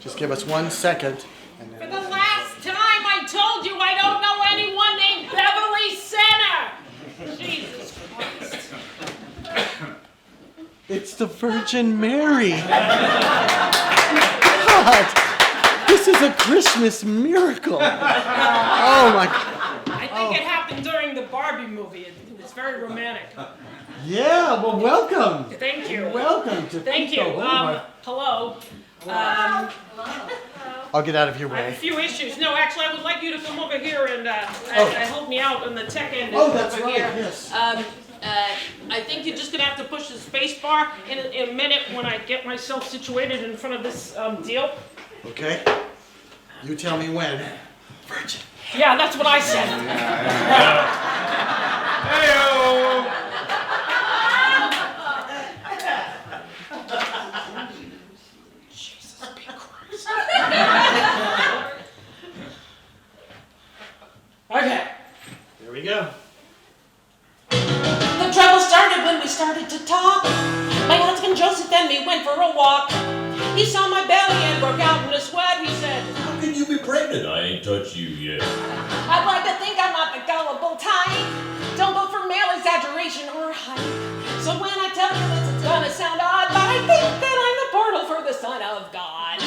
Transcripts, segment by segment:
Just give us 1 second. And For then... the last time, I told you I don't know anyone named Beverly Center. Jesus Christ. It's the Virgin Mary. God, this is a Christmas miracle. Oh my God. I think it happened during the Barbie movie. It was very romantic. Yeah, well, welcome. Thank you. Welcome to Thank you. Hello. I'll get out of your I have a way. few issues. No, actually, I would like you to come over here and help me out on the tech end. Oh, that's over right, here. yes. I think you're just gonna have to push the space bar in a minute when I get myself situated in front of this deal. Okay. You tell me when. Virgin. Yeah, that's what I said. Hey-o! Jesus Christ. Okay. Here we go. The trouble started when we started to talk. My husband Joseph and me went for a walk. He saw my belly and broke out in a sweat. He said, How can you be pregnant? I ain't touched you yet. I'd like to think I'm not the gullible type. Don't go for male exaggeration or hype. So when I tell you this, it's gonna sound odd, but I think that I'm the portal for the Son of God.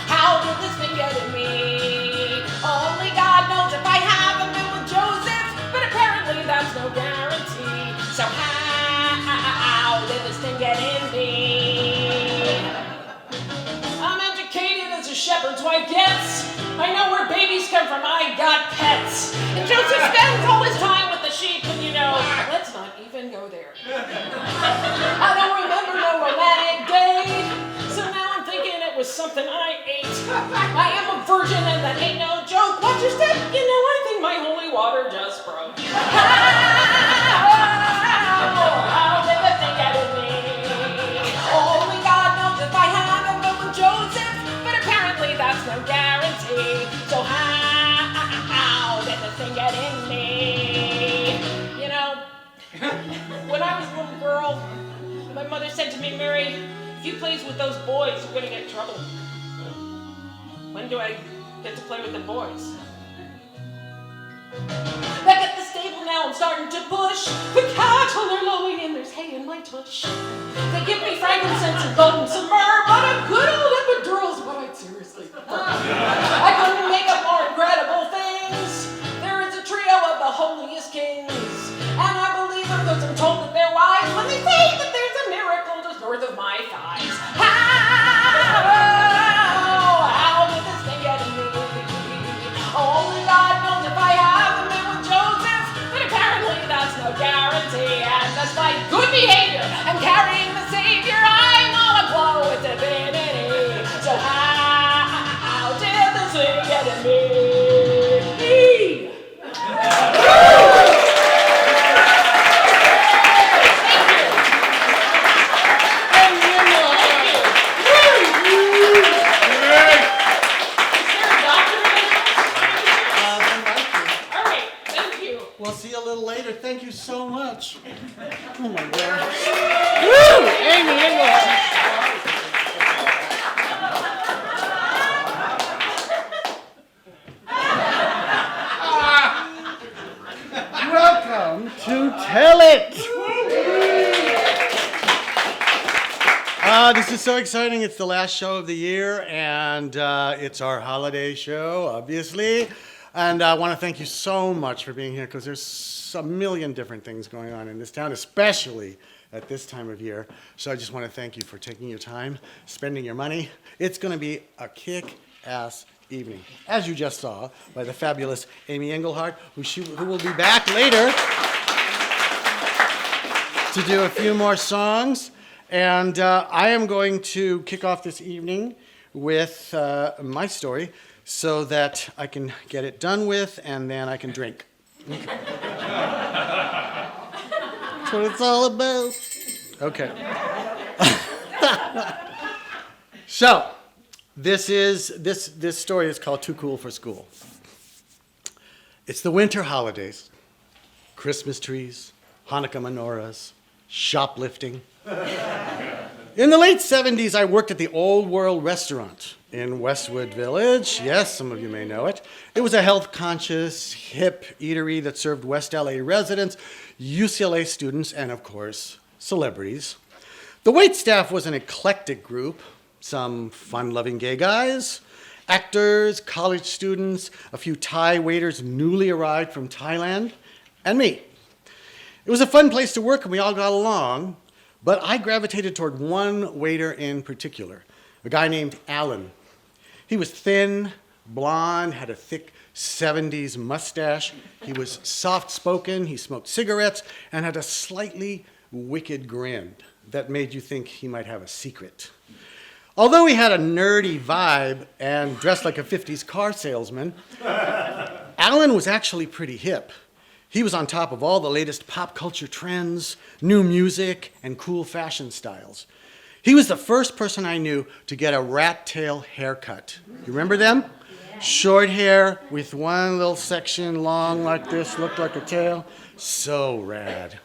How did this thing get in me? Only God knows if I haven't been with Joseph, but apparently that's no guarantee. So how did this thing get in me? I'm educated as a shepherd's wife gets. I know where babies come from, I got pets. And Joseph spends all his time with the sheep, and you know, let's not even go there. I don't remember no romantic date, so now I'm thinking it was something I ate. I am a virgin and that ain't no joke. Watch your step, you know I think my holy water just broke. How did the thing get in me? Only God knows if I haven't been with Joseph, but apparently that's no guarantee. So how did the thing get in me? You know, when I was a little girl, my mother said to me, Mary, if you play with those boys, you're gonna get in trouble. When do I get to play with the boys? Back at the stable now, I'm starting to push. The cattle are lowing and there's hay in my tush. They give me frankincense and gold and some myrrh, but a good old epidural's what I'd seriously prefer. I couldn't make up more incredible things. There is a trio of the holiest kings, and I believe them because I'm told that they're wise when they say that there's a miracle just north of my thighs. How did this thing get in me? Only God knows if I haven't been with Joseph, but apparently that's no guarantee. And despite good behavior and carrying the Savior, I'm all aglow with divinity. So how did this thing get in me? We'll see you a little later. Thank you so much. Oh my gosh. Woo! Amy Engelhart. Welcome to Tell It. This is so exciting. It's the last show of the year, and it's our holiday show, obviously. And I want to thank you so much for being here, because there's a million different things going on in this town, especially at this time of year. So I just want to thank you for taking your time, spending your money. It's going to be a kick-ass evening, as you just saw by the fabulous Amy Engelhart, who will be back later to do a few more songs. And I am going to kick off this evening with my story so that I can get it done with and then I can drink. Okay. That's what it's all about. Okay. So, this story is called Too Cool for School. It's the winter holidays, Christmas trees, Hanukkah menorahs, shoplifting. In the late 70s, I worked at the Old World Restaurant in Westwood Village. Yes, some of you may know it. It was a health-conscious, hip eatery that served West LA residents, UCLA students, and of course, celebrities. The waitstaff was an eclectic group, some fun-loving gay guys, actors, college students, a few Thai waiters newly arrived from Thailand, and me. It was a fun place to work and we all got along, but I gravitated toward one waiter in particular, a guy named Alan. He was thin, blonde, had a thick 70s mustache. He was soft-spoken, he smoked cigarettes, and had a slightly wicked grin that made you think he might have a secret. Although he had a nerdy vibe and dressed like a 50s car salesman, Alan was actually pretty hip. He was on top of all the latest pop culture trends, new music, and cool fashion styles. He was the first person I knew to get a rat tail haircut. You remember them? Yeah. Short hair with one little section long like this, looked like a tail. So rad.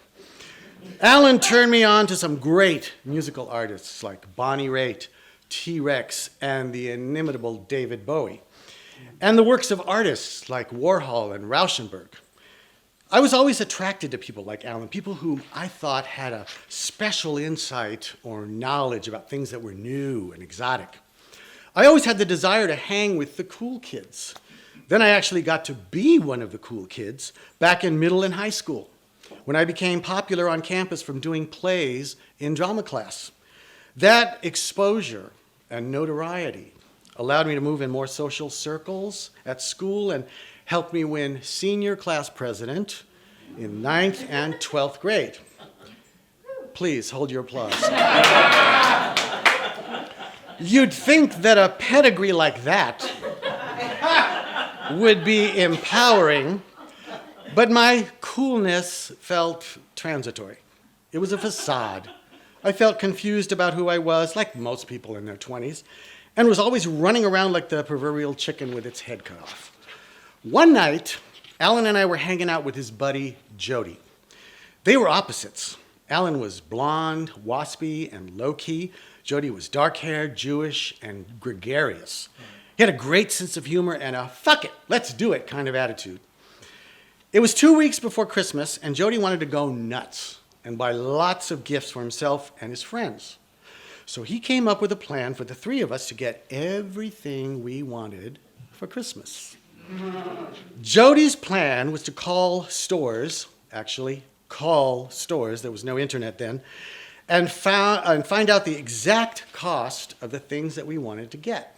Alan turned me on to some great musical artists like Bonnie Raitt, T-Rex, and the inimitable David Bowie, and the works of artists like Warhol and Rauschenberg. I was always attracted to people like Alan, people whom I thought had a special insight or knowledge about things that were new and exotic. I always had the desire to hang with the cool kids. Then I actually got to be one of the cool kids back in middle and high school, when I became popular on campus from doing plays in drama class. That exposure and notoriety allowed me to move in more social circles at school and helped me win senior class president in 9th and 12th grade. Please hold your applause. You'd think that a pedigree like that would be empowering, but my coolness felt transitory. It was a facade. I felt confused about who I was, like most people in their 20s, and was always running around like the proverbial chicken with its head cut off. One night, Alan and I were hanging out with his buddy, Jody. They were opposites. Alan was blonde, waspy, and low-key. Jody was dark-haired, Jewish, and gregarious. He had a great sense of humor and a fuck it, let's do it kind of attitude. It was 2 weeks before Christmas, and Jody wanted to go nuts and buy lots of gifts for himself and his friends. So he came up with a plan for the three of us to get everything we wanted for Christmas. Jody's plan was to call stores, there was no internet then, and find out the exact cost of the things that we wanted to get.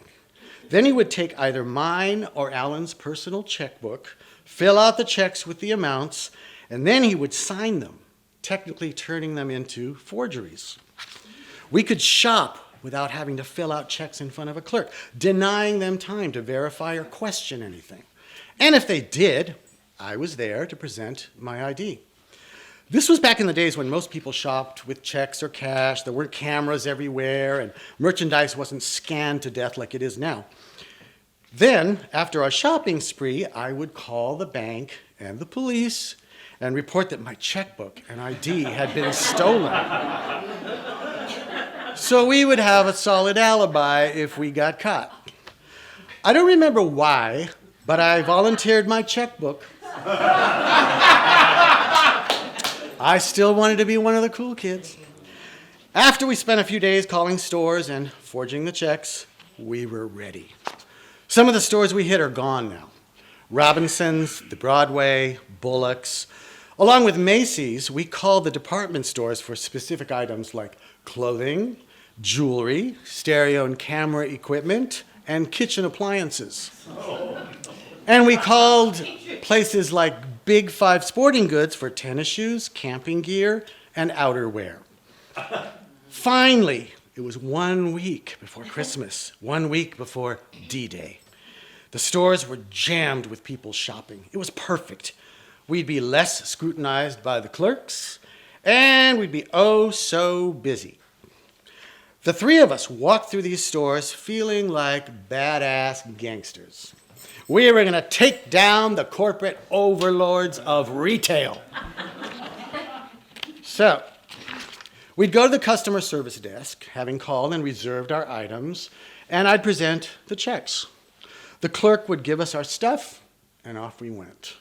Then he would take either mine or Alan's personal checkbook, fill out the checks with the amounts, and then he would sign them, technically turning them into forgeries. We could shop without having to fill out checks in front of a clerk, denying them time to verify or question anything. And if they did, I was there to present my ID. This was back in the days when most people shopped with checks or cash. There weren't cameras everywhere, and merchandise wasn't scanned to death like it is now. Then, after our shopping spree, I would call the bank and the police and report that my checkbook and ID had been stolen. So we would have a solid alibi if we got caught. I don't remember why, but I volunteered my checkbook. I still wanted to be one of the cool kids. After we spent a few days calling stores and forging the checks, we were ready. Some of the stores we hit are gone now. Robinson's, the Broadway, Bullock's. Along with Macy's, we called the department stores for specific items like clothing, jewelry, stereo and camera equipment, and kitchen appliances. And we called places like Big Five Sporting Goods for tennis shoes, camping gear, and outerwear. Finally, it was 1 week before Christmas, 1 week before D-Day. The stores were jammed with people shopping. It was perfect. We'd be less scrutinized by the clerks, and we'd be oh so busy. The three of us walked through these stores feeling like badass gangsters. We were going to take down the corporate overlords of retail. So, We'd go to the customer service desk, having called and reserved our items, and I'd present the checks. The clerk would give us our stuff, and off we went.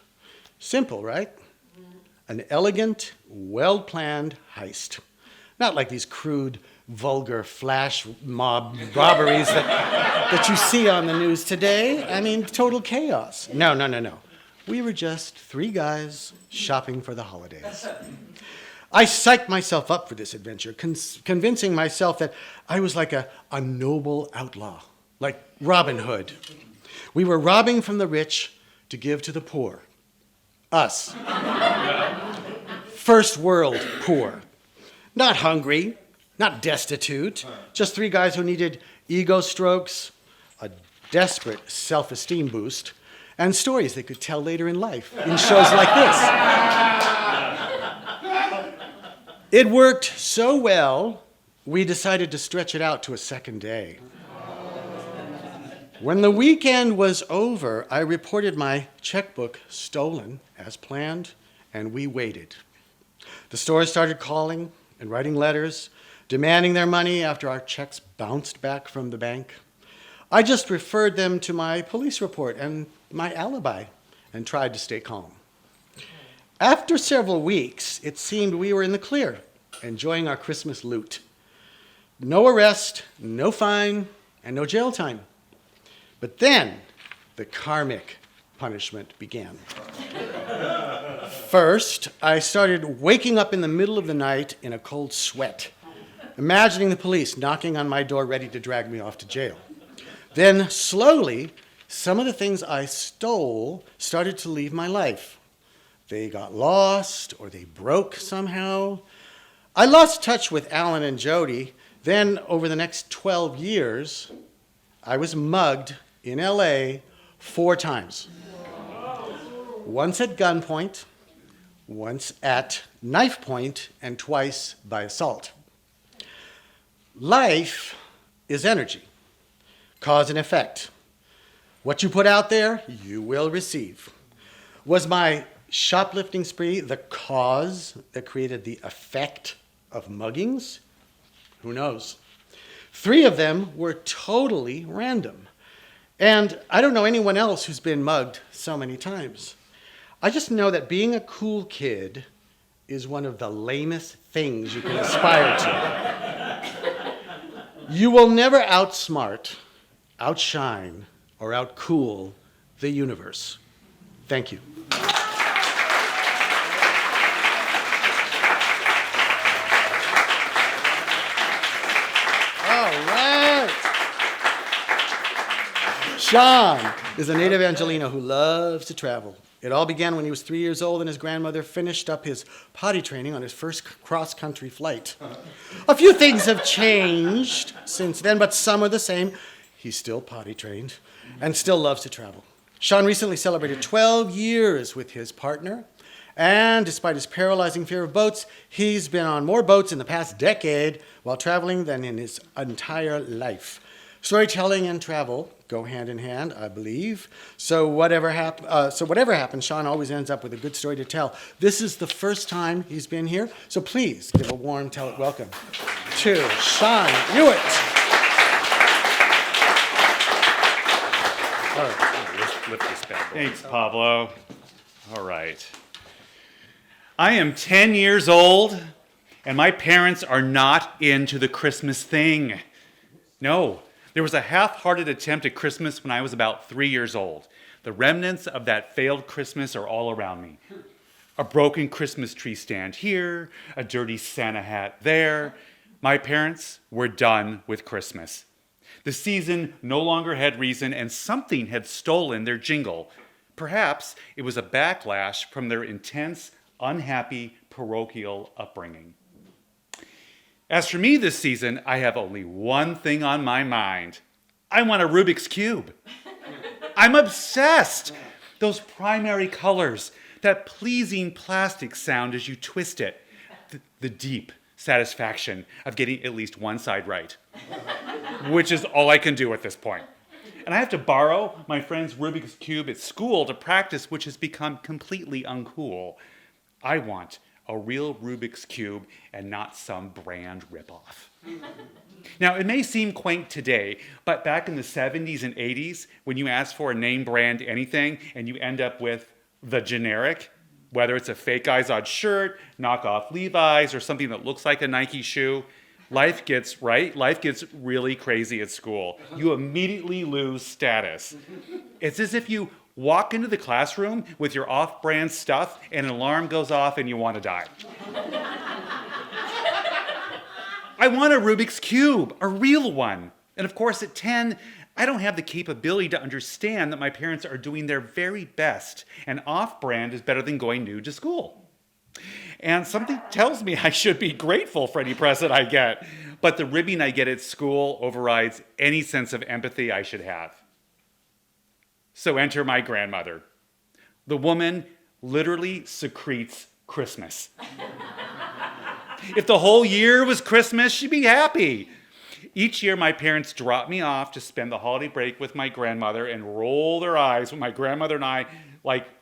Simple, right? An elegant, well-planned heist. Not like these crude, vulgar flash mob robberies that you see on the news today. I mean, total chaos. No. We were just three guys shopping for the holidays. I psyched myself up for this adventure, convincing myself that I was like a noble outlaw, like Robin Hood. We were robbing from the rich to give to the poor. Us. First world poor. Not hungry, not destitute, just three guys who needed ego strokes, a desperate self-esteem boost, and stories they could tell later in life in shows like this. It worked so well, we decided to stretch it out to a second day. When the weekend was over, I reported my checkbook stolen as planned, and we waited. The stores started calling and writing letters, demanding their money after our checks bounced back from the bank. I just referred them to my police report and my alibi and tried to stay calm. After several weeks, it seemed we were in the clear, enjoying our Christmas loot. No arrest, no fine, and no jail time. But then, the karmic punishment began. First, I started waking up in the middle of the night in a cold sweat, imagining the police knocking on my door ready to drag me off to jail. Then, slowly, some of the things I stole started to leave my life. They got lost, or they broke somehow. I lost touch with Alan and Jody. Then, over the next 12 years, I was mugged in LA 4 times. Once at gunpoint, once at knife point, and twice by assault. Life is energy, cause and effect. What you put out there, you will receive. Was my shoplifting spree the cause that created the effect of muggings? Who knows? 3 of them were totally random. And I don't know anyone else who's been mugged so many times. I just know that being a cool kid is one of the lamest things you can aspire to. You will never outsmart, outshine, or outcool the universe. Thank you. Sean is a native Angelino who loves to travel. It all began when he was 3 years old and his grandmother finished up his potty training on his first cross-country flight. A few things have changed since then, but some are the same. He's still potty trained and still loves to travel. Sean recently celebrated 12 years with his partner, and despite his paralyzing fear of boats, he's been on more boats in the past decade while traveling than in his entire life. Storytelling and travel go hand in hand, I believe. So whatever happens, Sean always ends up with a good story to tell. This is the first time he's been here, so please give a warm welcome to Sean Hewitt. All right, lift this bad boy. Thanks, Pablo. All right. I am 10 years old, and my parents are not into the Christmas thing. No. There was a half-hearted attempt at Christmas when I was about 3 years old. The remnants of that failed Christmas are all around me. A broken Christmas tree stand here, a dirty Santa hat there. My parents were done with Christmas. The season no longer had reason, and something had stolen their jingle. Perhaps it was a backlash from their intense, unhappy parochial upbringing. As for me this season, I have only one thing on my mind. I want a Rubik's Cube. I'm obsessed. Those primary colors, that pleasing plastic sound as you twist it, the deep satisfaction of getting at least one side right, which is all I can do at this point. And I have to borrow my friend's Rubik's Cube at school to practice, which has become completely uncool. I want a real Rubik's Cube and not some brand ripoff. Now, it may seem quaint today, but back in the 70s and 80s, when you ask for a name brand anything and you end up with the generic, whether it's a fake Izod shirt, knockoff Levi's, or something that looks like a Nike shoe, life gets really crazy at school. You immediately lose status. It's as if you walk into the classroom with your off-brand stuff and an alarm goes off and you want to die. I want a Rubik's Cube, a real one. And of course, at 10, I don't have the capability to understand that my parents are doing their very best, and off-brand is better than going new to school. And something tells me I should be grateful for any present I get, but the ribbing I get at school overrides any sense of empathy I should have. So enter my grandmother. The woman literally secretes Christmas. If the whole year was Christmas, she'd be happy. Each year, my parents drop me off to spend the holiday break with my grandmother and roll their eyes when my grandmother and I,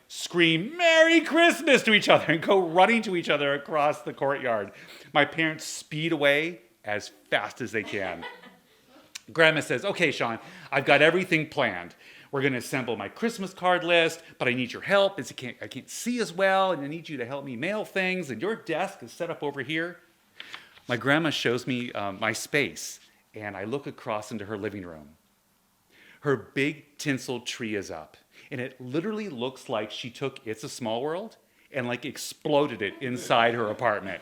scream Merry Christmas to each other and go running to each other across the courtyard. My parents speed away as fast as they can. Grandma says, okay, Sean, I've got everything planned. We're going to assemble my Christmas card list, but I need your help as I can't see as well, and I need you to help me mail things, and your desk is set up over here. My grandma shows me my space, and I look across into her living room. Her big tinsel tree is up, and it literally looks like she took It's a Small World and exploded it inside her apartment.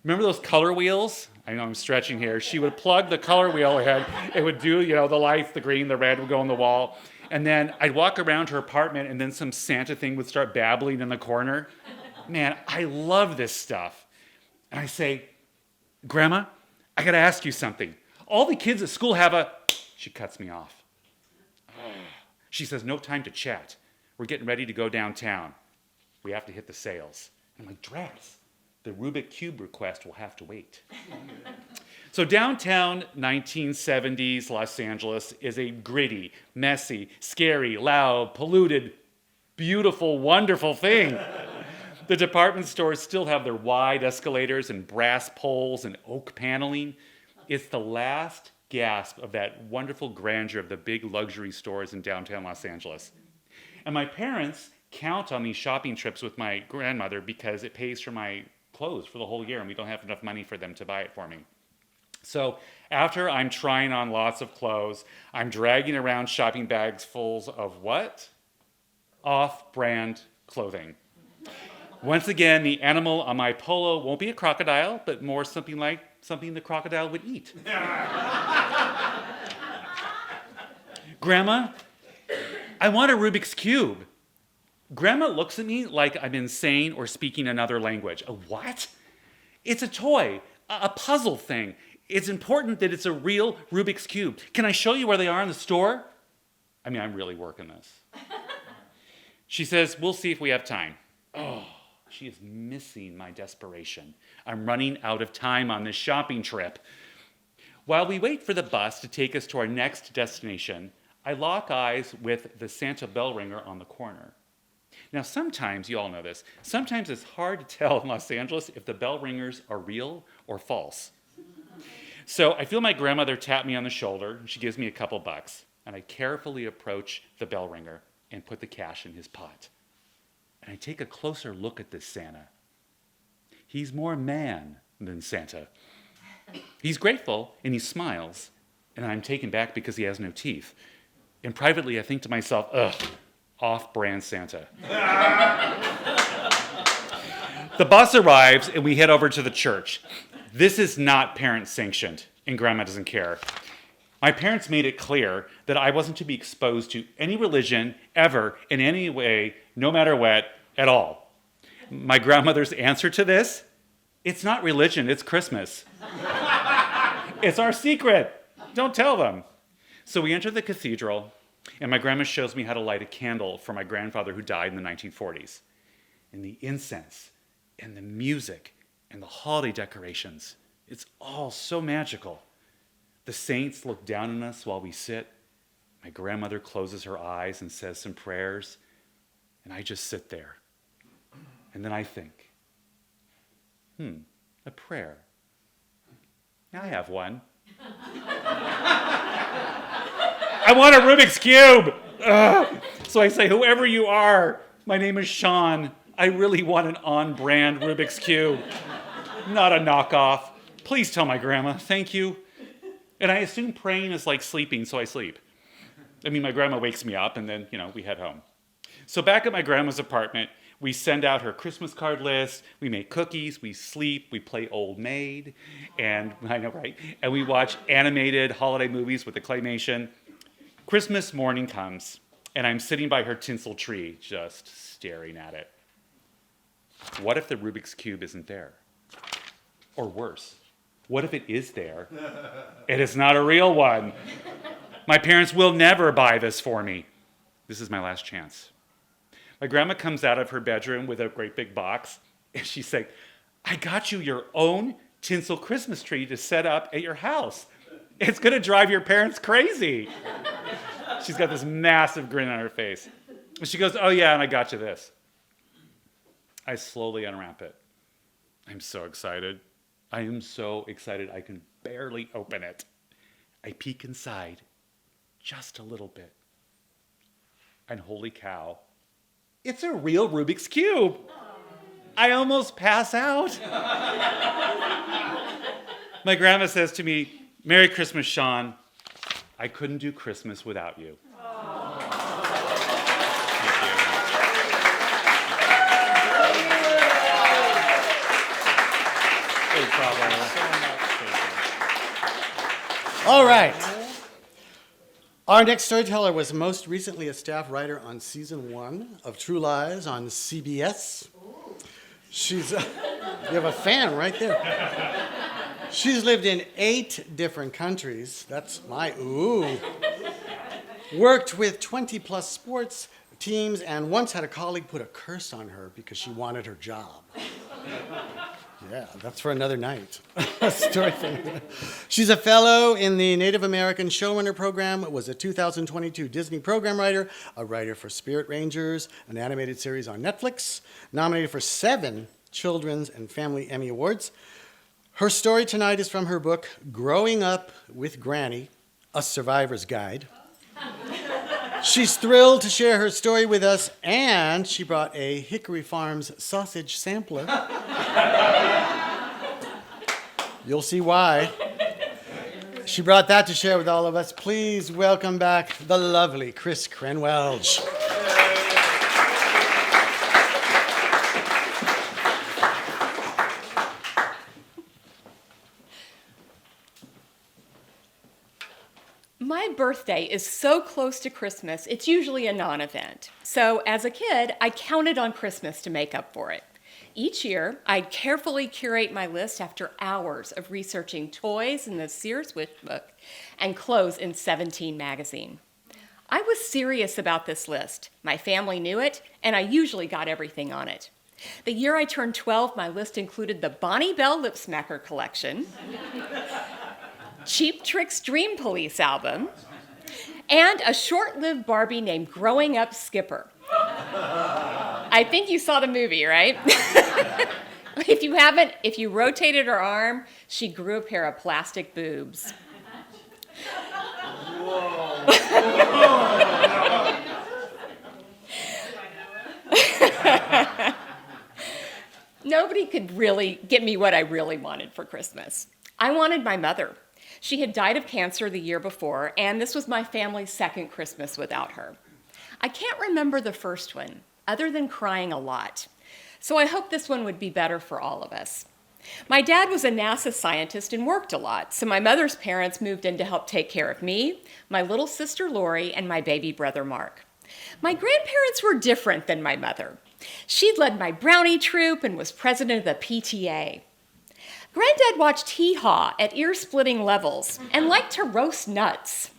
Remember those color wheels? I know I'm stretching here. She would plug the color wheel ahead. It would do, the lights, the green, the red would go on the wall. And then I'd walk around her apartment and then some Santa thing would start babbling in the corner. Man, I love this stuff. And I say, Grandma, I got to ask you something. All the kids at school have a... She cuts me off. She says, no time to chat. We're getting ready to go downtown. We have to hit the sales. I'm like, drats. The Rubik Cube request will have to wait. So downtown 1970s Los Angeles is a gritty, messy, scary, loud, polluted, beautiful, wonderful thing. The department stores still have their wide escalators and brass poles and oak paneling. It's the last gasp of that wonderful grandeur of the big luxury stores in downtown Los Angeles. And my parents count on these shopping trips with my grandmother because it pays for my clothes for the whole year and we don't have enough money for them to buy it for me. So after I'm trying on lots of clothes, I'm dragging around shopping bags full of what? Off-brand clothing. Once again, the animal on my polo won't be a crocodile, but more something like something the crocodile would eat. Grandma, I want a Rubik's Cube. Grandma looks at me like I'm insane or speaking another language. A what? It's a toy, a puzzle thing. It's important that it's a real Rubik's Cube. Can I show you where they are in the store? I mean, I'm really working this. She says, we'll see if we have time. Oh, she is missing my desperation. I'm running out of time on this shopping trip. While we wait for the bus to take us to our next destination, I lock eyes with the Santa bell ringer on the corner. Now, sometimes, you all know this, sometimes it's hard to tell in Los Angeles if the bell ringers are real or false. So I feel my grandmother tap me on the shoulder, and she gives me a couple bucks, and I carefully approach the bell ringer and put the cash in his pot. And I take a closer look at this Santa. He's more man than Santa. He's grateful, and he smiles, and I'm taken back because he has no teeth. And privately, I think to myself, ugh, off-brand Santa. The bus arrives, and we head over to the church. This is not parent-sanctioned, and Grandma doesn't care. My parents made it clear that I wasn't to be exposed to any religion ever in any way, no matter what, at all. My grandmother's answer to this, it's not religion, it's Christmas. It's our secret. Don't tell them. So we enter the cathedral, and my grandma shows me how to light a candle for my grandfather who died in the 1940s. And the incense and the music and the holiday decorations, it's all so magical. The saints look down on us while we sit. My grandmother closes her eyes and says some prayers, and I just sit there. And then I think, A prayer. I have one. I want a Rubik's Cube! Ugh. So I say, whoever you are, my name is Sean. I really want an on-brand Rubik's Cube, not a knockoff. Please tell my grandma, thank you. And I assume praying is like sleeping, so I sleep. I mean, my grandma wakes me up, and then, we head home. So back at my grandma's apartment, we send out her Christmas card list, we make cookies, we sleep, we play Old Maid, and I know, right? And we watch animated holiday movies with the claymation. Christmas morning comes, and I'm sitting by her tinsel tree, just staring at it. What if the Rubik's Cube isn't there? Or worse, what if it is there? It is not a real one. My parents will never buy this for me. This is my last chance. My grandma comes out of her bedroom with a great big box, and she's like, I got you your own tinsel Christmas tree to set up at your house. It's gonna drive your parents crazy. She's got this massive grin on her face. And she goes, oh yeah, and I got you this. I slowly unwrap it. I'm so excited. I am so excited I can barely open it. I peek inside just a little bit. And holy cow, it's a real Rubik's Cube. I almost pass out. My grandma says to me, Merry Christmas, Sean. I couldn't do Christmas without you. All right. Our next storyteller was most recently a staff writer on season 1 of True Lies on CBS. She's, you have a fan right there. She's lived in 8 different countries. That's my ooh. Worked with 20 plus sports teams and once had a colleague put a curse on her because she wanted her job. Yeah, that's for another night. Story thing. She's a fellow in the Native American Showrunner Program, was a 2022 Disney program writer, a writer for Spirit Rangers, an animated series on Netflix, nominated for 7 Children's and Family Emmy Awards. Her story tonight is from her book, Growing Up with Granny, A Survivor's Guide. She's thrilled to share her story with us, and she brought a Hickory Farms sausage sampler. You'll see why. She brought that to share with all of us. Please welcome back the lovely Chris Krenwelge. My birthday is so close to Christmas, it's usually a non-event. So as a kid, I counted on Christmas to make up for it. Each year, I'd carefully curate my list after hours of researching toys in the Sears Wish Book and clothes in 17 magazine. I was serious about this list. My family knew it, and I usually got everything on it. The year I turned 12, my list included the Bonnie Bell Lip Smacker collection, Cheap Trick's Dream Police album, and a short-lived Barbie named Growing Up Skipper. I think you saw the movie, right? If you haven't, if you rotated her arm, she grew a pair of plastic boobs. Nobody could really get me what I really wanted for Christmas. I wanted my mother. She had died of cancer the year before, and this was my family's second Christmas without her. I can't remember the first one, other than crying a lot. So I hope this one would be better for all of us. My dad was a NASA scientist and worked a lot, so my mother's parents moved in to help take care of me, my little sister Lori, and my baby brother Mark. My grandparents were different than my mother. She'd led my brownie troop and was president of the PTA. Granddad watched Hee Haw at ear-splitting levels and liked to roast nuts.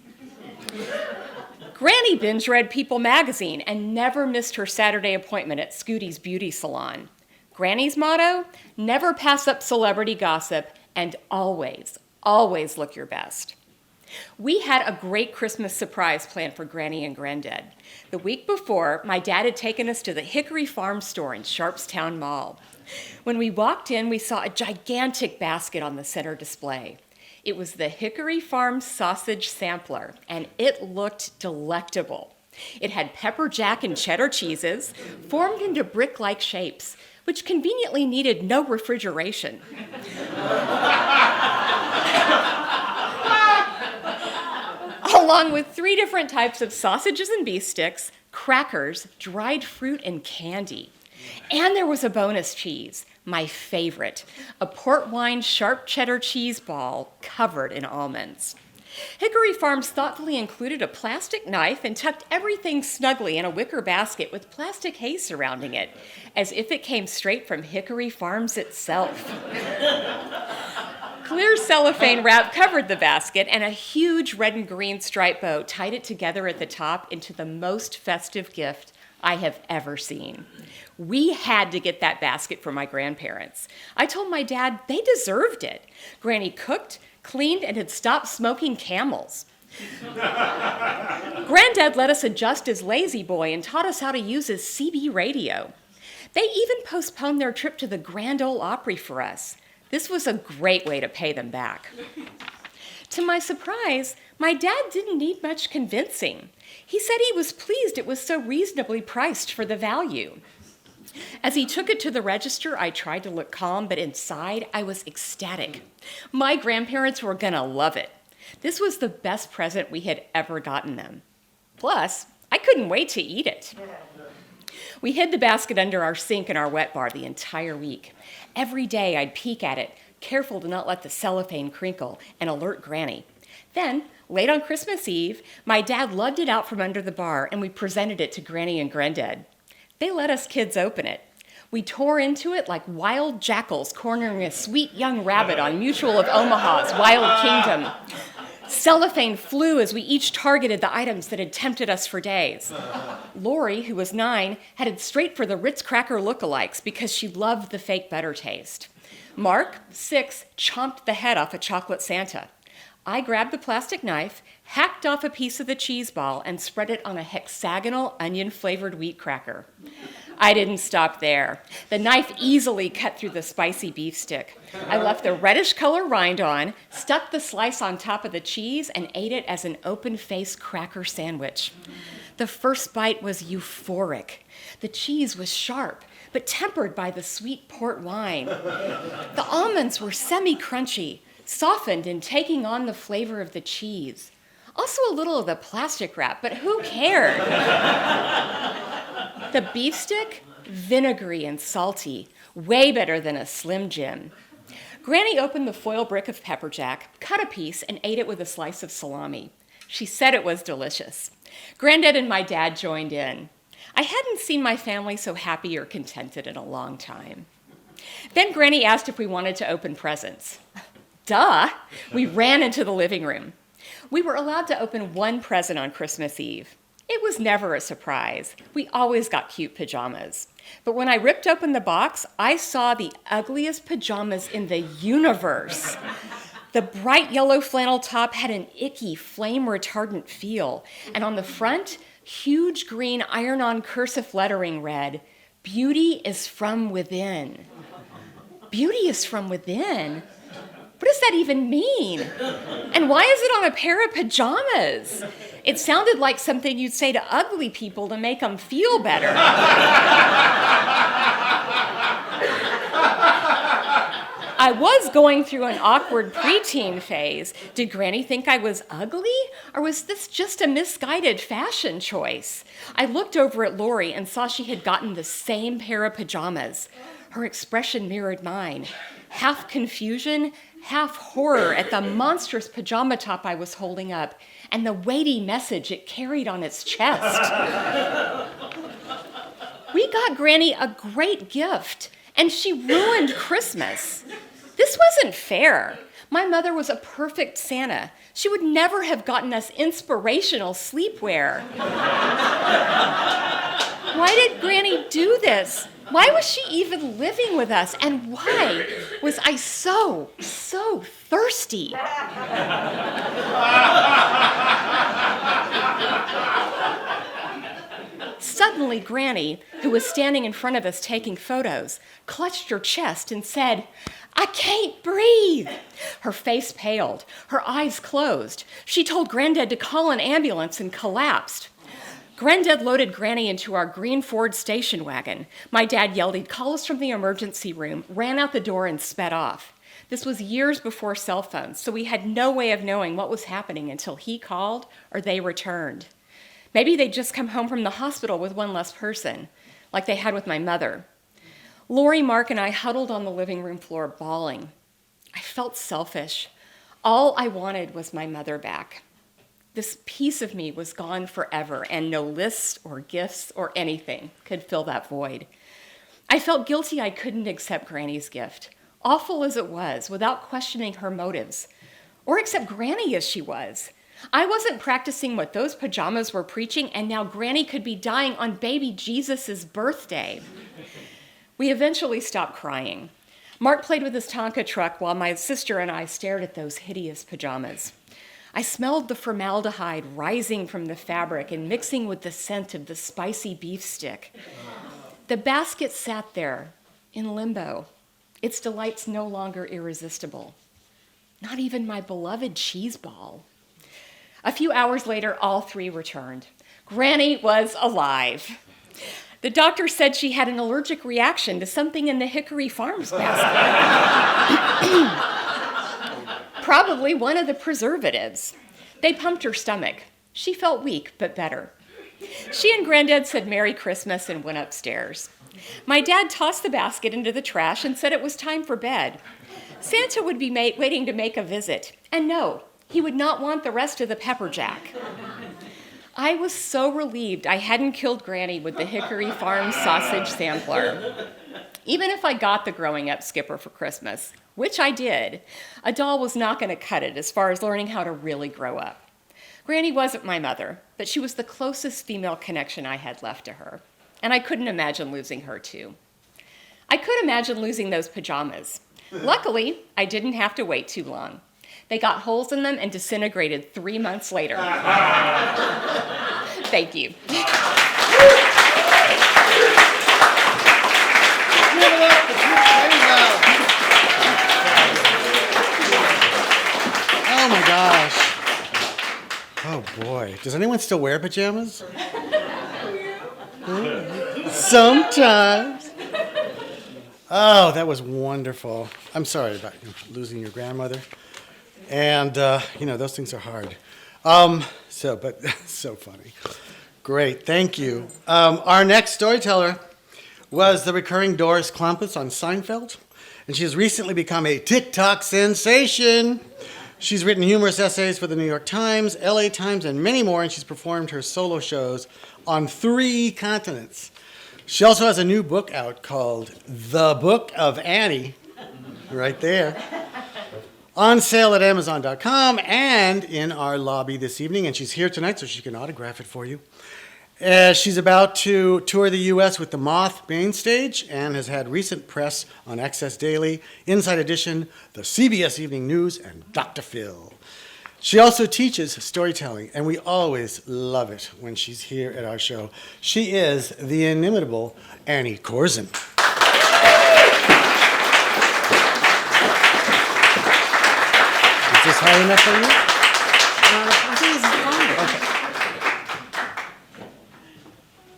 Granny binge-read People magazine and never missed her Saturday appointment at Scooty's beauty salon. Granny's motto, never pass up celebrity gossip and always, always look your best. We had a great Christmas surprise planned for Granny and Granddad. The week before, my dad had taken us to the Hickory Farm store in Sharpstown Mall. When we walked in, we saw a gigantic basket on the center display. It was the Hickory Farm sausage sampler, and it looked delectable. It had pepper jack and cheddar cheeses formed into brick-like shapes, which conveniently needed no refrigeration. Along with 3 different types of sausages and beef sticks, crackers, dried fruit, and candy. And there was a bonus cheese, my favorite, a port wine sharp cheddar cheese ball covered in almonds. Hickory Farms thoughtfully included a plastic knife and tucked everything snugly in a wicker basket with plastic hay surrounding it, as if it came straight from Hickory Farms itself. Clear cellophane wrap covered the basket, and a huge red and green striped bow tied it together at the top into the most festive gift I have ever seen. We had to get that basket for my grandparents. I told my dad they deserved it. Granny cooked, cleaned, and had stopped smoking Camels. Granddad let us adjust his lazy boy and taught us how to use his CB radio. They even postponed their trip to the Grand Ole Opry for us. This was a great way to pay them back. To my surprise, my dad didn't need much convincing. He said he was pleased it was so reasonably priced for the value. As he took it to the register, I tried to look calm, but inside I was ecstatic. My grandparents were gonna love it. This was the best present we had ever gotten them. Plus, I couldn't wait to eat it. We hid the basket under our sink in our wet bar the entire week. Every day I'd peek at it, careful to not let the cellophane crinkle, and alert Granny. Then, late on Christmas Eve, my dad lugged it out from under the bar and we presented it to Granny and Granddad. They let us kids open it. We tore into it like wild jackals cornering a sweet young rabbit on Mutual of Omaha's Wild Kingdom. Cellophane flew as we each targeted the items that had tempted us for days. Lori, who was 9, headed straight for the Ritz cracker lookalikes because she loved the fake butter taste. Mark, 6, chomped the head off a chocolate Santa. I grabbed the plastic knife, hacked off a piece of the cheese ball, and spread it on a hexagonal onion-flavored wheat cracker. I didn't stop there. The knife easily cut through the spicy beef stick. I left the reddish color rind on, stuck the slice on top of the cheese, and ate it as an open-faced cracker sandwich. The first bite was euphoric. The cheese was sharp, but tempered by the sweet port wine. The almonds were semi-crunchy, softened in taking on the flavor of the cheese. Also a little of the plastic wrap, but who cared? The beef stick, vinegary and salty, way better than a Slim Jim. Granny opened the foil brick of pepper jack, cut a piece, and ate it with a slice of salami. She said it was delicious. Granddad and my dad joined in. I hadn't seen my family so happy or contented in a long time. Then Granny asked if we wanted to open presents. Duh! We ran into the living room. We were allowed to open one present on Christmas Eve. It was never a surprise. We always got cute pajamas. But when I ripped open the box, I saw the ugliest pajamas in the universe. The bright yellow flannel top had an icky, flame-retardant feel. And on the front, huge green iron-on cursive lettering read, "Beauty is from within." Beauty is from within? What does that even mean? And why is it on a pair of pajamas? It sounded like something you'd say to ugly people to make them feel better. I was going through an awkward preteen phase. Did Granny think I was ugly? Or was this just a misguided fashion choice? I looked over at Lori and saw she had gotten the same pair of pajamas. Her expression mirrored mine. Half confusion, half horror at the monstrous pajama top I was holding up and the weighty message it carried on its chest. We got Granny a great gift, and she ruined Christmas. This wasn't fair. My mother was a perfect Santa. She would never have gotten us inspirational sleepwear. Why did Granny do this? Why was she even living with us? And why was I so thirsty? Suddenly, Suddenly, Granny, who was standing in front of us taking photos, clutched her chest and said, "I can't breathe." Her face paled, her eyes closed. She told Granddad to call an ambulance and collapsed. Granddad loaded Granny into our green Ford station wagon. My dad yelled he'd call us from the emergency room, ran out the door, and sped off. This was years before cell phones, so we had no way of knowing what was happening until he called or they returned. Maybe they'd just come home from the hospital with one less person, like they had with my mother. Lori, Mark, and I huddled on the living room floor bawling. I felt selfish. All I wanted was my mother back. This piece of me was gone forever, and no lists or gifts or anything could fill that void. I felt guilty I couldn't accept Granny's gift, awful as it was, without questioning her motives, or accept Granny as she was. I wasn't practicing what those pajamas were preaching, and now Granny could be dying on baby Jesus' birthday. We eventually stopped crying. Mark played with his Tonka truck while my sister and I stared at those hideous pajamas. I smelled the formaldehyde rising from the fabric and mixing with the scent of the spicy beef stick. The basket sat there in limbo, its delights no longer irresistible. Not even my beloved cheese ball. A few hours later, all three returned. Granny was alive. The doctor said she had an allergic reaction to something in the Hickory Farms basket. Probably one of the preservatives. They pumped her stomach. She felt weak, but better. She and Granddad said Merry Christmas and went upstairs. My dad tossed the basket into the trash and said it was time for bed. Santa would be waiting to make a visit. And no, he would not want the rest of the pepper jack. I was so relieved I hadn't killed Granny with the Hickory Farms sausage sampler. Even if I got the growing up skipper for Christmas, which I did, a doll was not going to cut it as far as learning how to really grow up. Granny wasn't my mother, but she was the closest female connection I had left to her, and I couldn't imagine losing her too. I could imagine losing those pajamas. Luckily, I didn't have to wait too long. They got holes in them and disintegrated 3 months later. Thank you. Oh my gosh. Oh boy. Does anyone still wear pajamas? Sometimes. Oh, that was wonderful. I'm sorry about losing your grandmother. And, those things are hard. But so funny. Great, thank you. Our next storyteller was the recurring Doris Klumpus on Seinfeld, and she has recently become a TikTok sensation. She's written humorous essays for the New York Times, LA Times, and many more, and she's performed her solo shows on 3 continents. She also has a new book out called The Book of Annie, right there, on sale at Amazon.com and in our lobby this evening, and she's here tonight so she can autograph it for you. She's about to tour the U.S. with the Moth main stage and has had recent press on Access Daily, Inside Edition, the CBS Evening News, and Dr. Phil. She also teaches storytelling, and we always love it when she's here at our show. She is the inimitable Annie Corson. Is this high enough for you? I think this is fine. Okay.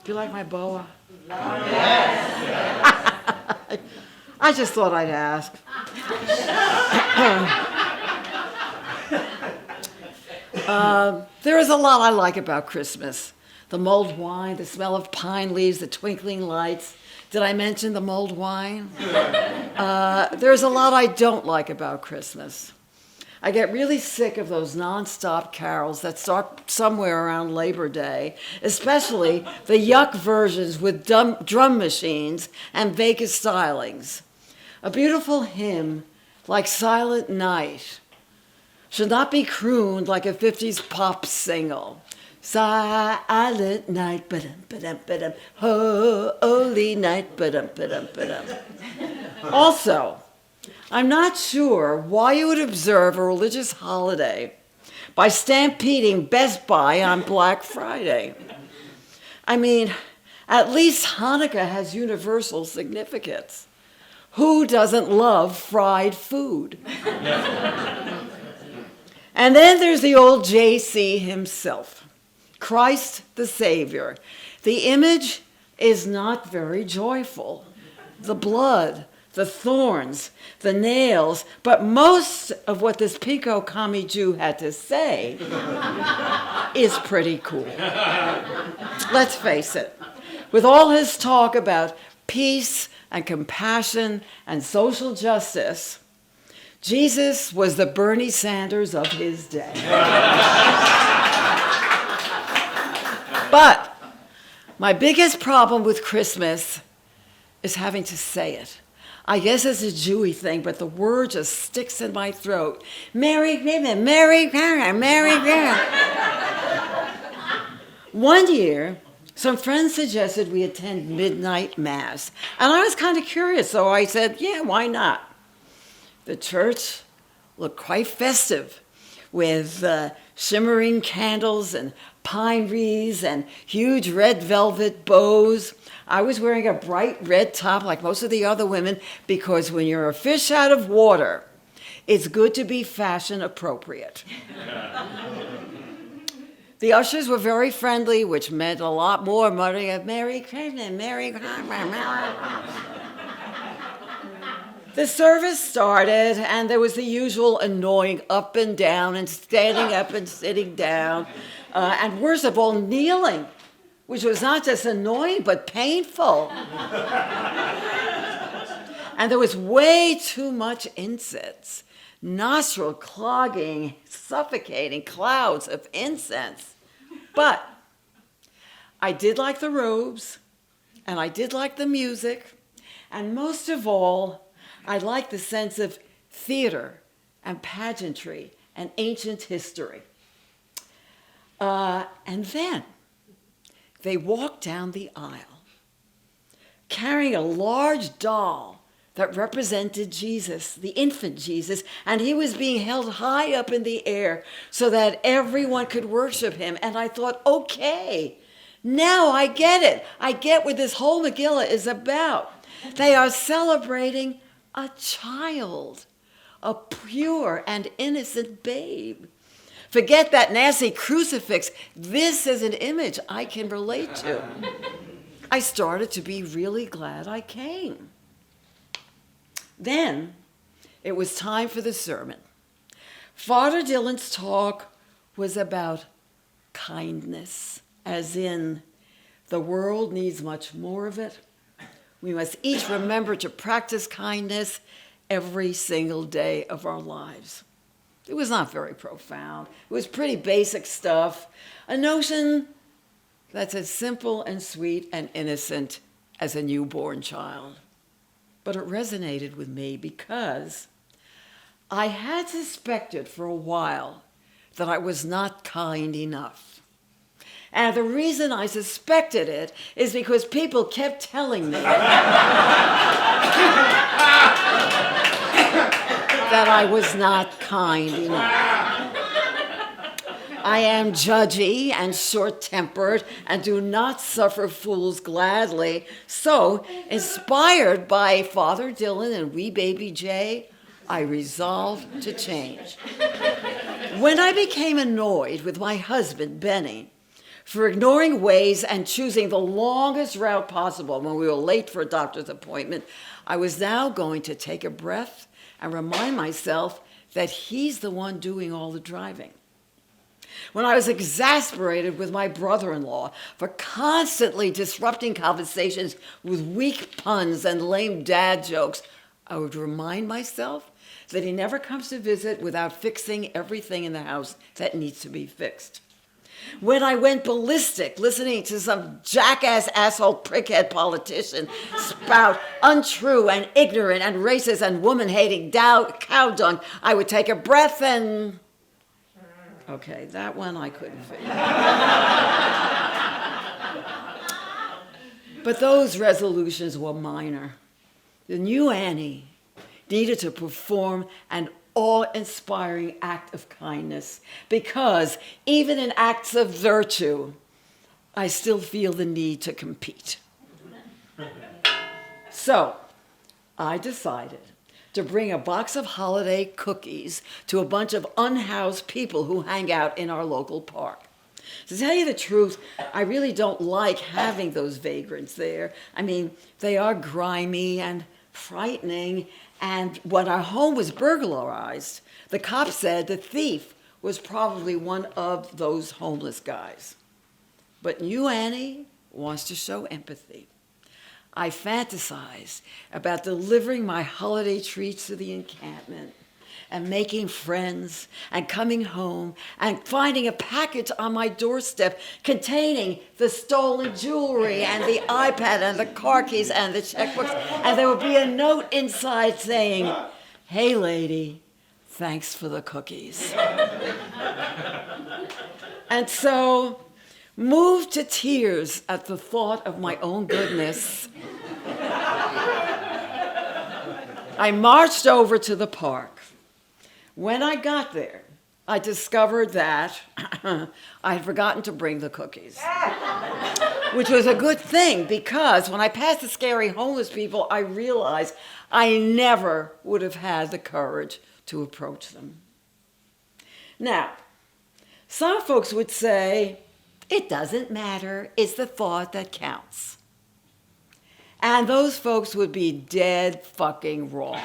Do you like my boa? Yes. I just thought I'd ask. There is a lot I like about Christmas. The mulled wine, the smell of pine leaves, the twinkling lights. Did I mention the mulled wine? There's a lot I don't like about Christmas. I get really sick of those non-stop carols that start somewhere around Labor Day, especially the yuck versions with drum machines and Vegas stylings. A beautiful hymn like Silent Night should not be crooned like a 50s pop single. Silent night, ba-dum, ba-dum, ba-dum, holy night, ba-dum, ba-dum, ba-dum. Also, I'm not sure why you would observe a religious holiday by stampeding Best Buy on Black Friday. I mean, At least Hanukkah has universal significance. Who doesn't love fried food? And then there's the old JC himself, Christ the Savior. The image is not very joyful. The blood, the thorns, the nails, but most of what this Pico Kami Jew had to say is pretty cool. Let's face it, with all his talk about peace and compassion and social justice, Jesus was the Bernie Sanders of his day. But my biggest problem with Christmas is having to say it. I guess it's a Jewy thing, but the word just sticks in my throat. Merry Christmas, Merry Christmas, Merry Christmas. One year, some friends suggested we attend midnight mass. And I was kind of curious, so I said, yeah, why not? The church looked quite festive with shimmering candles and pine wreaths and huge red velvet bows. I was wearing a bright red top like most of the other women because when you're a fish out of water, it's good to be fashion appropriate. The ushers were very friendly, which meant a lot more muttering of Merry Christmas, Merry Christmas, Merry Christmas. The service started, and there was the usual annoying up and down and standing up and sitting down, and worst of all, kneeling, which was not just annoying, but painful. And there was way too much incense, nostril clogging, suffocating clouds of incense. But I did like the robes, and I did like the music, and most of all, I liked the sense of theater and pageantry and ancient history. And then they walked down the aisle, carrying a large doll that represented Jesus, the infant Jesus, and he was being held high up in the air so that everyone could worship him. And I thought, okay, now I get it. I get what this whole Megillah is about. They are celebrating a child, a pure and innocent babe. Forget that nasty crucifix. This is an image I can relate to. I started to be really glad I came. Then it was time for the sermon. Father Dylan's talk was about kindness, as in the world needs much more of it. We must each remember to practice kindness every single day of our lives. It was not very profound. It was pretty basic stuff, a notion that's as simple and sweet and innocent as a newborn child. But it resonated with me because I had suspected for a while that I was not kind enough. And the reason I suspected it is because people kept telling me that I was not kind enough. I am judgy and short-tempered and do not suffer fools gladly. So, inspired by Father Dylan and wee baby Jay, I resolved to change. When I became annoyed with my husband, Benny, for ignoring ways and choosing the longest route possible when we were late for a doctor's appointment, I was now going to take a breath and remind myself that he's the one doing all the driving. When I was exasperated with my brother-in-law for constantly disrupting conversations with weak puns and lame dad jokes, I would remind myself that he never comes to visit without fixing everything in the house that needs to be fixed. When I went ballistic listening to some jackass asshole prickhead politician spout untrue and ignorant and racist and woman-hating cow dung, I would take a breath and... Okay, that one I couldn't figure out. But those resolutions were minor. The new Annie needed to perform an awe-inspiring act of kindness because even in acts of virtue, I still feel the need to compete. So, I decided to bring a box of holiday cookies to a bunch of unhoused people who hang out in our local park. To tell you the truth, I really don't like having those vagrants there. I mean, they are grimy and frightening, and when our home was burglarized, the cops said the thief was probably one of those homeless guys. But you, Annie, wants to show empathy. I fantasized about delivering my holiday treats to the encampment and making friends and coming home and finding a package on my doorstep containing the stolen jewelry and the iPad and the car keys and the checkbooks. And there would be a note inside saying, "Hey, lady, thanks for the cookies." And so, moved to tears at the thought of my own goodness, I marched over to the park. When I got there, I discovered that I had forgotten to bring the cookies, which was a good thing because when I passed the scary homeless people, I realized I never would have had the courage to approach them. Now, some folks would say, it doesn't matter, it's the thought that counts. And those folks would be dead fucking wrong.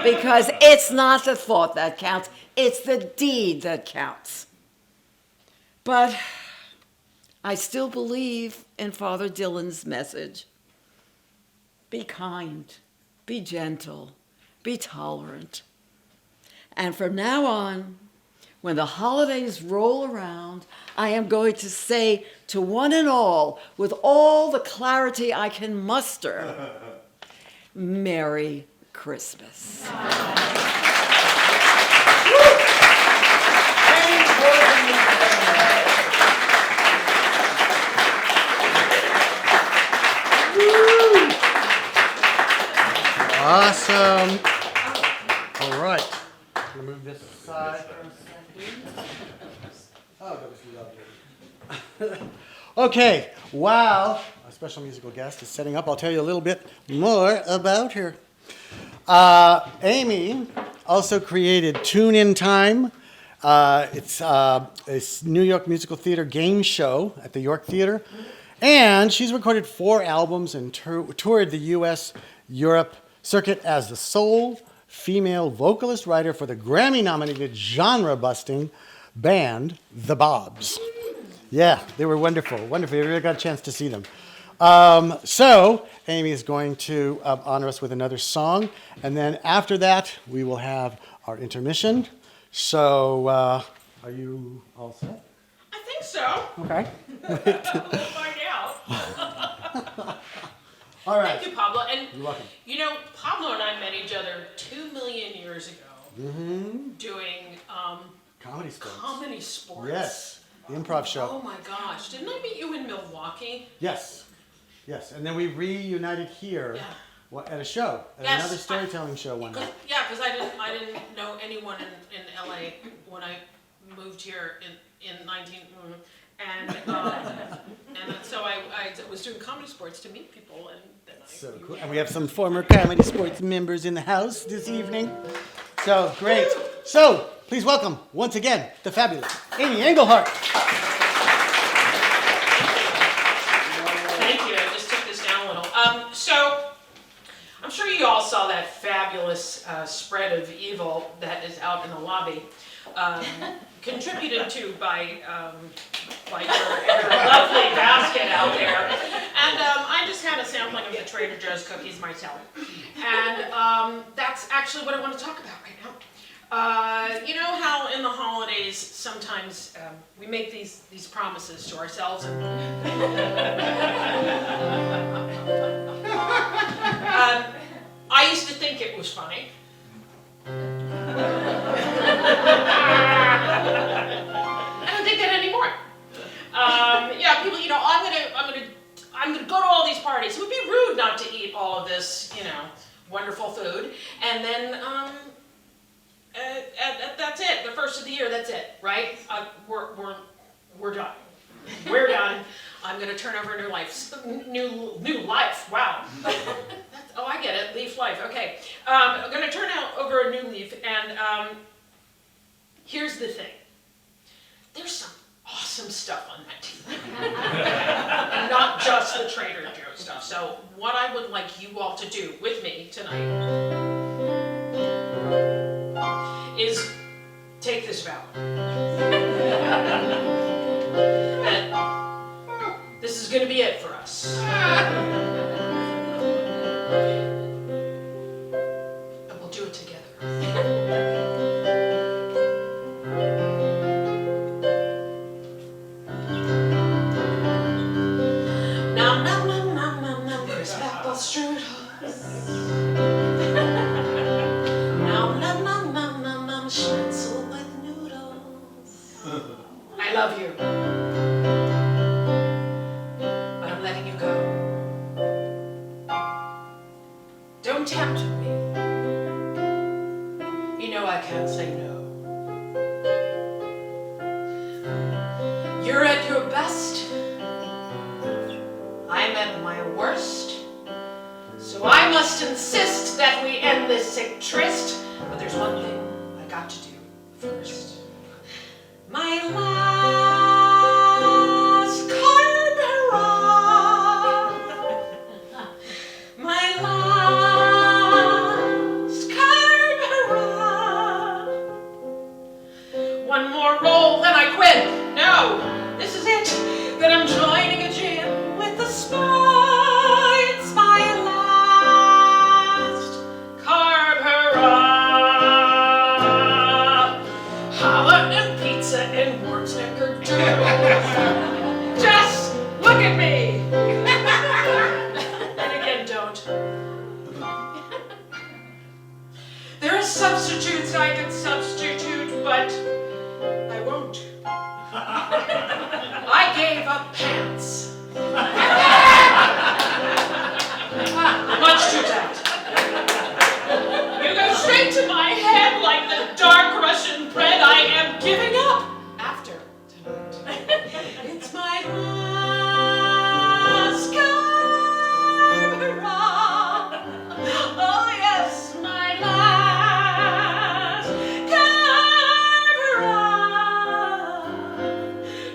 Because it's not the thought that counts, it's the deed that counts. But I still believe in Father Dylan's message. Be kind, be gentle, be tolerant. And from now on, when the holidays roll around, I am going to say to one and all, with all the clarity I can muster, Merry Christmas. Awesome. All right. I'm going to move this aside for a second. Oh, that was lovely. Okay, while our special musical guest is setting up, I'll tell you a little bit more about her. Amy also created Tune In Time. It's a New York Musical Theater game show at the York Theater. And she's recorded 4 albums and toured the U.S. Europe circuit as the sole female vocalist writer for the Grammy-nominated genre-busting band, The Bobs. Yeah, they were wonderful, wonderful. We really got a chance to see them. So Amy is going to honor us with another song, and then after that, we will have our intermission. So, are you all set? I think so. Okay. We'll find out. All right. Thank you, Pablo. And You're welcome. you know, Pablo and I met each other 2 million years ago doing Comedy sports. comedy sports. Yes, the improv show. Oh my gosh. Didn't I meet you in Milwaukee? Yes, yes. And then we reunited here at a show, at Yes, another storytelling show one night. Yeah, because I didn't know anyone in LA when I moved here in 19. And so I was doing comedy sports to meet people, and then So cool. And we have some former comedy sports members in the house this evening. So great. So please welcome once again the fabulous Amy Engelhart. Thank you. I just took this down a little. So I'm sure you all saw that fabulous spread of evil that is out in the lobby, contributed to by your lovely basket out there. And I just had a sampling of the Trader Joe's cookies myself. And that's actually what I want to talk about right now. You know how in the holidays sometimes we make these promises to ourselves and I used to think it was funny. I don't think that anymore. Yeah, people, you know, I'm gonna go to all these parties. It would be rude not to eat all of this, you know, wonderful food, and then that's it. The first of the year, that's it, right? We're done. We're done. I'm gonna turn over a new life. New life. Wow. Oh, I get it. Leaf life. Okay. I'm gonna turn over a new leaf, and here's the thing. There's some awesome stuff on that TV. Not just the Trader Joe stuff. So what I would like you all to do with me tonight is take this vow. That this is going to be it for us. And we'll do it together. Nom nom nom nom nom nom, crisp apple strudels. Nom nom nom nom nom nom, schnitzel with noodles. I love you, but I'm letting you go. Don't tempt me. You know I can't say no. You're at your best. I'm at my worst, so I must insist that we end this sick tryst. But there's one thing I got to do first. My last carb hurrah. My last carb hurrah. One more roll, then I quit. No, this is it. Then I'm joining a gym with the Spites, my last carb hurrah. Challah and pizza and warm snickerdoodles. Just look at me. And again, don't. There are substitutes I can substitute, but I won't. I gave up pants. Much too tight. You go straight to my head like the dark Russian bread I am giving up after tonight. It's my last carb hurrah. Oh yes, my last carb hurrah.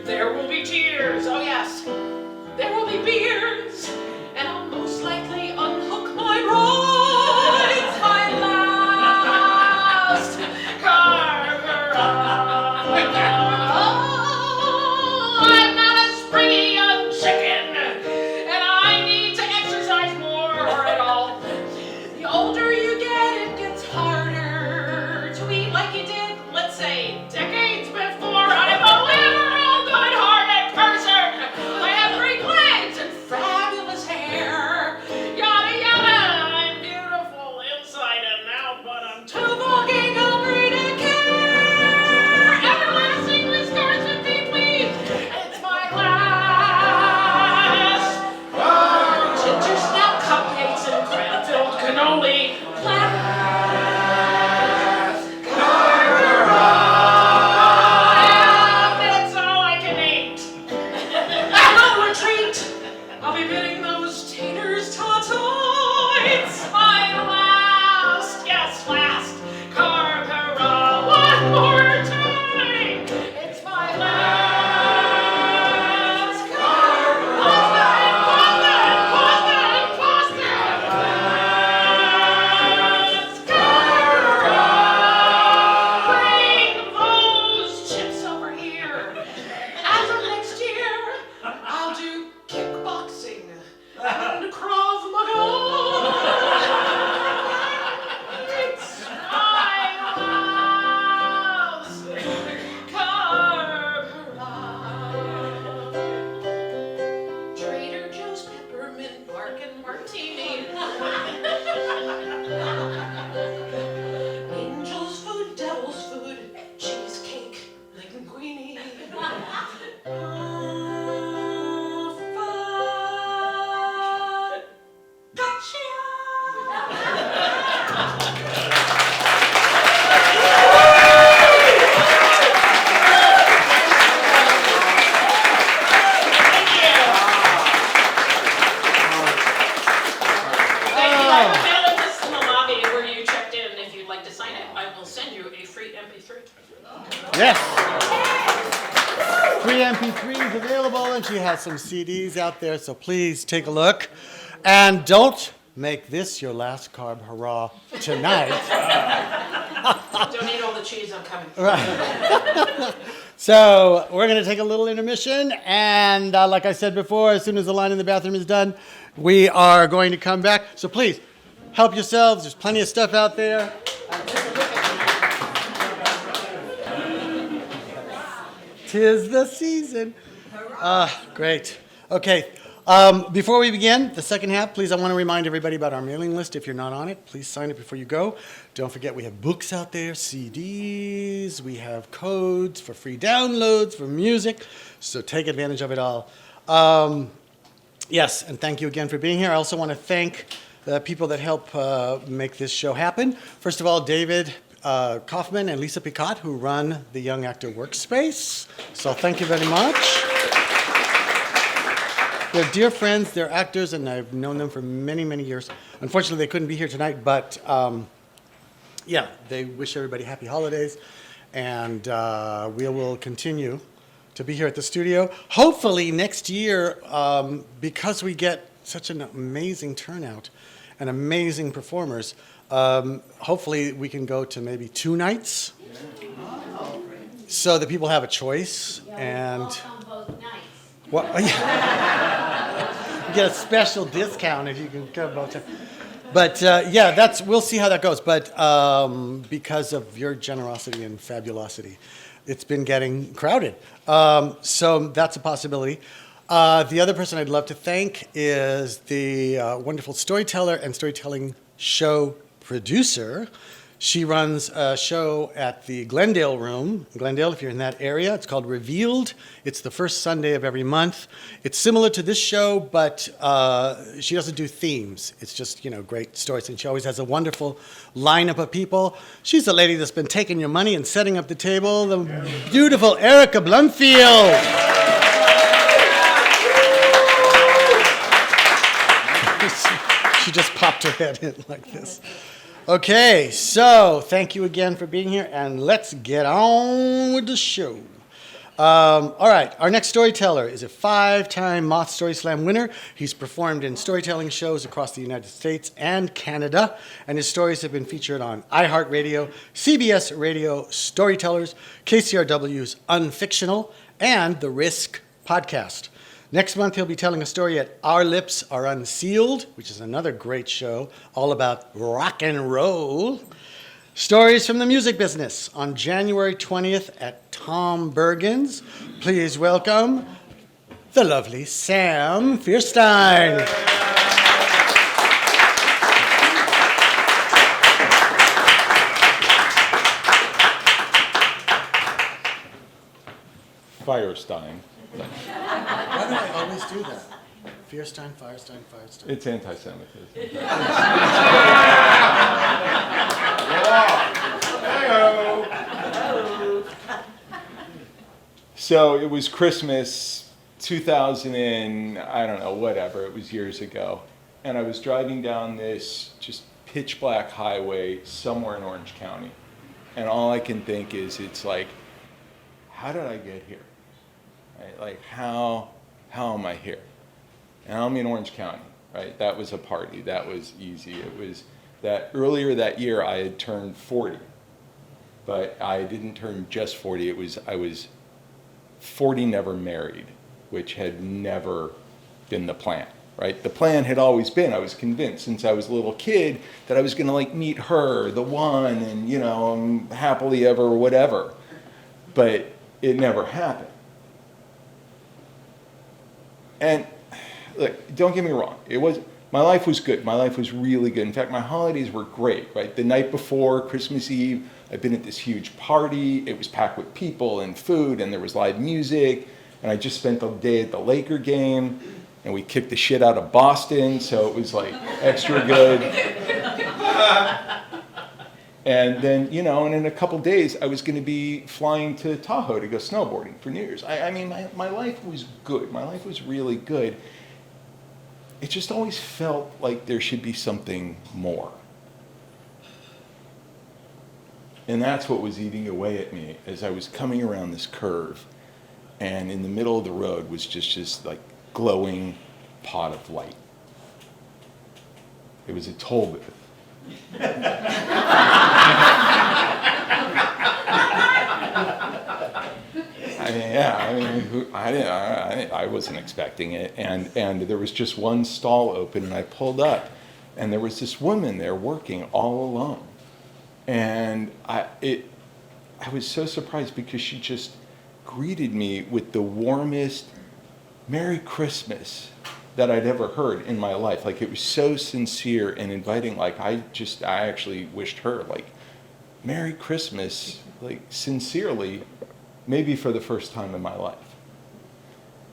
There will be tears, oh yes. There will be beers, and I'll most likely unhook my rides. My last carb hurrah. Oh, I'm not a springy young chicken, and I need to exercise more at all. The older you get, it gets harder to eat like you did, let's say, decades before. I'm a liberal, good-hearted person. I have great legs and fat available, and she has some CDs out there, so please take a look. And don't make this your last carb hurrah tonight. Don't eat all the cheese, I'm coming. So we're going to take a little intermission, and like I said before, as soon as the line in the bathroom is done, we are going to come back. So please, help yourselves. There's plenty of stuff out there. Tis the season. Great. Okay. Before we begin the second half, please, I want to remind everybody about our mailing list. If you're not on it, please sign up before you go. Don't forget we have books out there, CDs, we have codes for free downloads for music, so take advantage of it all. Yes, and thank you again for being here. I also want to thank the people that help make this show happen. First of all, David Kaufman and Lisa Picot, who run the Young Actor Workspace. So thank you very much. They're dear friends, they're actors, and I've known them for many, many years. Unfortunately, they couldn't be here tonight, but yeah, they wish everybody happy holidays, and we will continue to be here at the studio. Hopefully next year, because we get such an amazing turnout and amazing performers, hopefully we can go to maybe 2 nights, so that people have a choice. And both nights. well, you get a special discount if you can come both times. But yeah, we'll see how that goes. But because of your generosity and fabulosity, it's been getting crowded. So that's a possibility. The other person I'd love to thank is the wonderful storyteller and storytelling show producer. She runs a show at the Glendale Room. Glendale, if you're in that area, it's called Revealed. It's the first Sunday of every month. It's similar to this show, but she doesn't do themes. It's just, great stories. And she always has a wonderful lineup of people. She's the lady that's been taking your money and setting up the table, the beautiful Erica Blumfield. She just popped her head in like this. Okay, so thank you again for being here, and let's get on with the show. All right, our next storyteller is a 5-time Moth Story Slam winner. He's performed in storytelling shows across the United States and Canada, and his stories have been featured on iHeartRadio, CBS Radio Storytellers, KCRW's Unfictional, and the Risk podcast. Next month, he'll be telling a story at Our Lips Are Unsealed, which is another great show all about rock and roll. Stories from the music business on January 20th at Tom Bergen's. Please welcome the lovely Sam Fierstein. Firestein. Why do I always do that? Fierstein, Firestein, Firestein. It's anti-Semitism. So it was Christmas 2000 and I don't know, whatever, it was years ago. And I was driving down this just pitch black highway somewhere in Orange County. And all I can think is, it's like, how did I get here? Right? Like, how am I here? And I'm in Orange County, right? That was a party. That was easy. It was that earlier that year I had turned 40, but I didn't turn just 40. I was 40 never married, which had never been the plan, right? The plan had always been, I was convinced since I was a little kid that I was gonna meet her, the one, and happily ever whatever, but it never happened. And look, don't get me wrong. My life was good. My life was really good. In fact, my holidays were great, right? The night before Christmas Eve, I'd been at this huge party. It was packed with people and food, and there was live music. And I just spent the day at the Laker game, and we kicked the shit out of Boston, so it was extra good. And then, and in a couple days, I was going to be flying to Tahoe to go snowboarding for New Year's. I mean, my life was good. My life was really good. It just always felt like there should be something more. And that's what was eating away at me as I was coming around this curve. and in the middle of the road was just this like glowing pot of light. It was a toll booth. I wasn't expecting it, and there was just one stall open, and I pulled up, and there was this woman there working all alone, and I was so surprised because she just greeted me with the warmest Merry Christmas that I'd ever heard in my life. Like, it was so sincere and inviting. Like, I actually wished her like Merry Christmas, like sincerely, maybe for the first time in my life.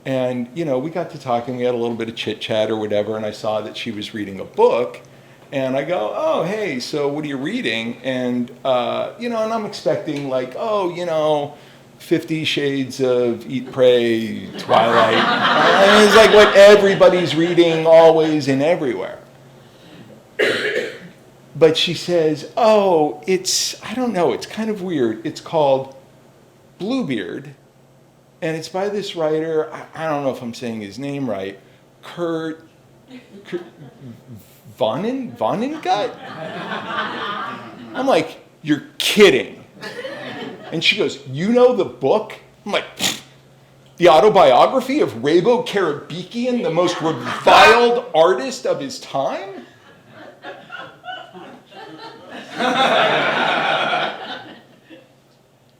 And, you know, we got to talking, we had a little bit of chit chat or whatever, and I saw that she was reading a book, and I go, oh, hey, so what are you reading? And, you know, and I'm expecting like, oh, you know, 50 Shades of Eat, Pray, Twilight. And it's like what everybody's reading always and everywhere. But she says, oh, I don't know, it's kind of weird. It's called Bluebeard, and it's by this writer, I don't know if I'm saying his name right, Kurt Vonnegut? I'm like, you're kidding. And she goes, you know the book? I'm like, the autobiography of Rabo Karabekian, the most reviled artist of his time?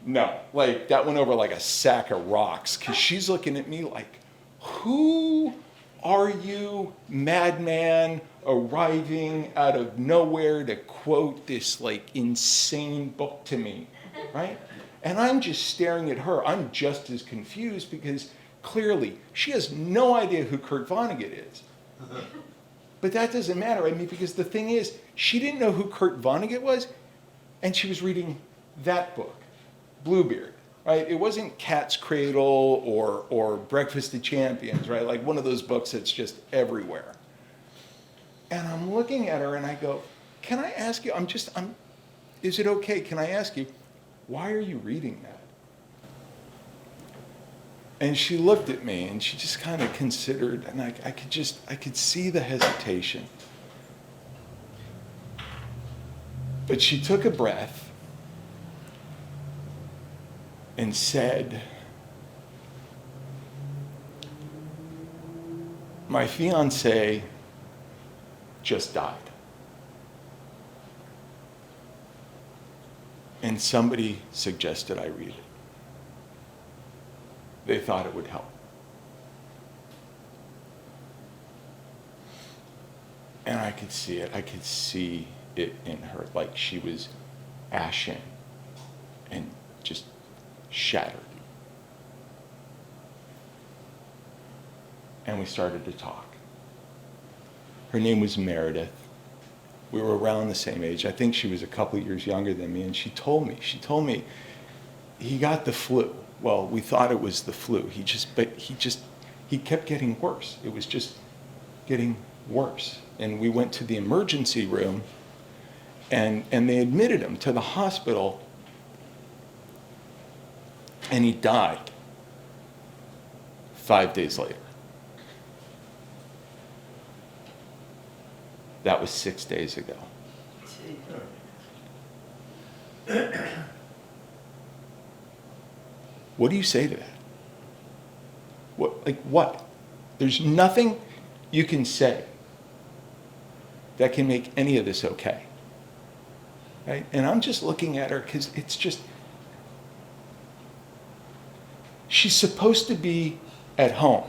No, like that went over like a sack of rocks, because she's looking at me like, who are you, madman, arriving out of nowhere to quote this like insane book to me, right? And I'm just staring at her. I'm just as confused because clearly she has no idea who Kurt Vonnegut is. But that doesn't matter, I mean, because the thing is, she didn't know who Kurt Vonnegut was, and she was reading that book, Bluebeard, right? It wasn't Cat's Cradle or Breakfast of Champions, right? Like one of those books that's just everywhere. And I'm looking at her and I go, can I ask you, is it okay, can I ask you, why are you reading that? And she looked at me and she just kind of considered, and I could see the hesitation. But she took a breath and said, my fiance just died. And somebody suggested I read it. They thought it would help. And I could see it. I could see it in her. Like she was ashen and just shattered. And we started to talk. Her name was Meredith. We were around the same age. I think she was a couple years younger than me. And she told me, he got the flu. Well, we thought it was the flu. He kept getting worse. It was just getting worse. And we went to the emergency room and they admitted him to the hospital, and he died 5 days later. That was 6 days ago. What do you say to that? What? There's nothing you can say that can make any of this okay. Right? And I'm just looking at her because it's just, she's supposed to be at home,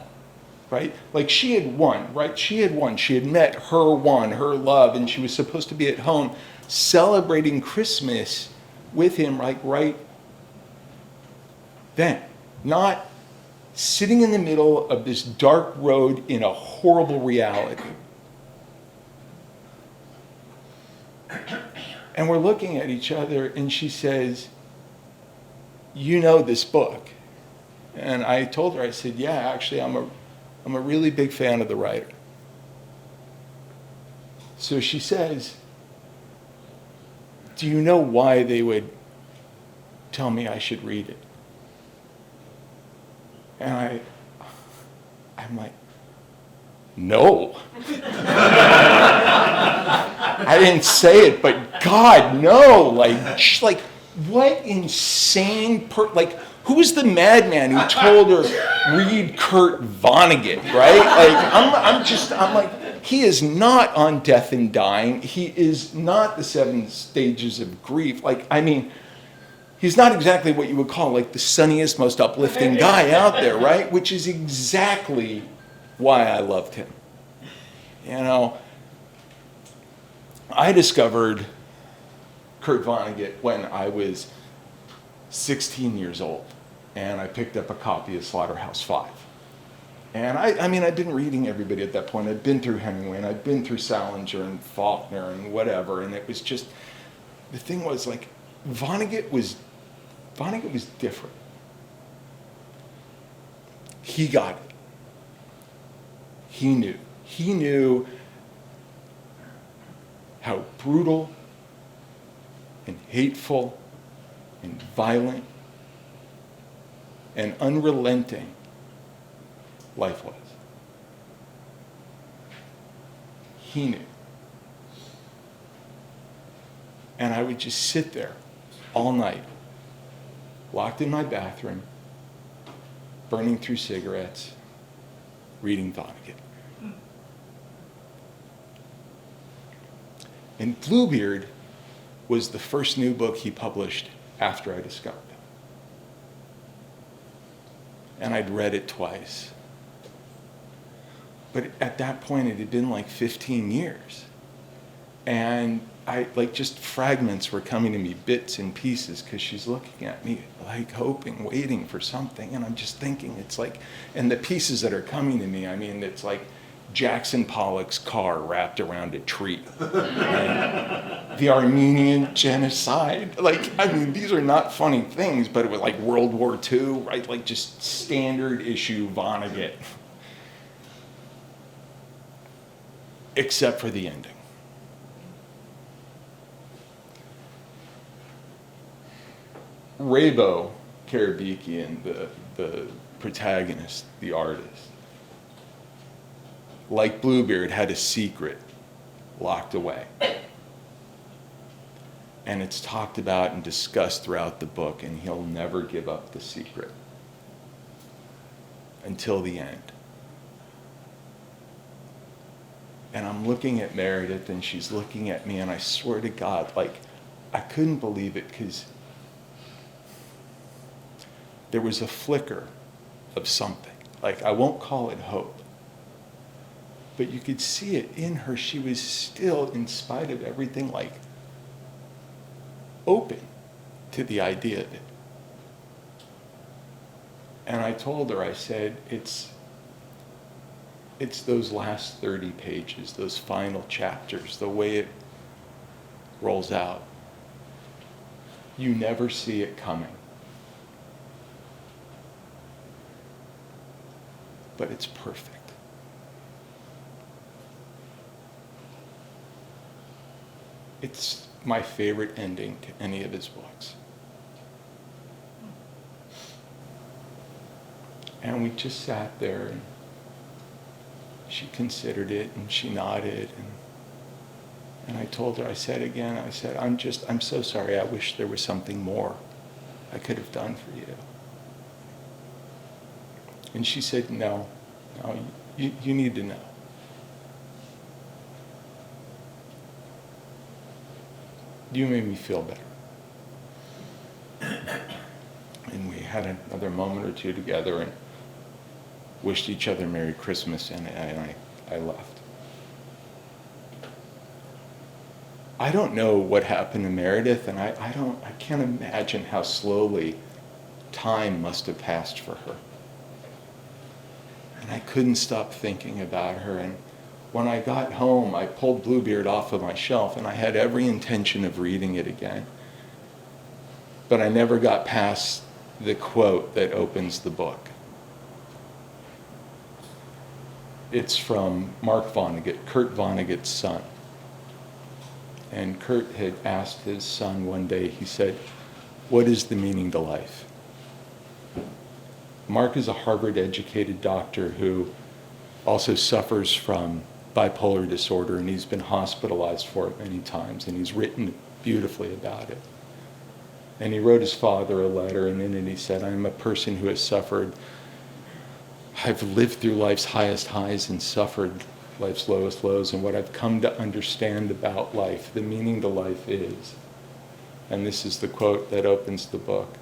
right? Like she had won, right? She had won. She had met her one, her love, and she was supposed to be at home celebrating Christmas with him, like right then, not sitting in the middle of this dark road in a horrible reality. And we're looking at each other, and she says, you know this book. And I told her, I said, yeah, actually, I'm a really big fan of the writer. So she says, do you know why they would tell me I should read it? And I'm like, no. I didn't say it, but God, no. Like what insane, who's the madman who told her, read Kurt Vonnegut, right? I'm like, he is not on Death and Dying. He is not the 7 Stages of Grief. He's not exactly what you would call the sunniest, most uplifting guy out there, right? Which is exactly why I loved him. I discovered Kurt Vonnegut when I was 16 years old, and I picked up a copy of Slaughterhouse-Five. And I'd been reading everybody at that point. I'd been through Hemingway, and I'd been through Salinger and Faulkner and whatever, and it was just, the thing was Vonnegut was different. He got it. He knew how brutal and hateful and violent and unrelenting life was. He knew. And I would just sit there all night, locked in my bathroom, burning through cigarettes, reading Vonnegut. And Bluebeard was the first new book he published after I discovered him. And I'd read it twice. But at that point, it had been 15 years. And just fragments were coming to me, bits and pieces, because she's looking at me, hoping, waiting for something. And I'm just thinking, and the pieces that are coming to me, it's like Jackson Pollock's car wrapped around a tree. The Armenian genocide. These are not funny things, but it was World War II, right? Just standard issue Vonnegut. Except for the ending. Rabo Karabekian, the protagonist, the artist, like Bluebeard, had a secret locked away. And it's talked about and discussed throughout the book, and he'll never give up the secret until the end. And I'm looking at Meredith, and she's looking at me, and I swear to God, I couldn't believe it, because there was a flicker of something. I won't call it hope. But you could see it in her. She was still, in spite of everything, open to the idea of it. And I told her, I said, it's those last 30 pages, those final chapters, the way it rolls out. You never see it coming. But it's perfect. It's my favorite ending to any of his books. And we just sat there, and she considered it, and she nodded, and I told her, I said, I'm so sorry, I wish there was something more I could have done for you. And she said, no, you need to know. You made me feel better. And we had another moment or two together and wished each other Merry Christmas, and I left. I don't know what happened to Meredith, and I can't imagine how slowly time must have passed for her. And I couldn't stop thinking about her, and when I got home, I pulled Bluebeard off of my shelf, and I had every intention of reading it again. But I never got past the quote that opens the book. It's from Mark Vonnegut, Kurt Vonnegut's son. And Kurt had asked his son one day, he said, "What is the meaning to life?" Mark is a Harvard-educated doctor who also suffers from bipolar disorder, and he's been hospitalized for it many times, and he's written beautifully about it. And he wrote his father a letter, and in it he said, I'm a person who has suffered. I've lived through life's highest highs and suffered life's lowest lows, and what I've come to understand about life, the meaning to life is, and this is the quote that opens the book,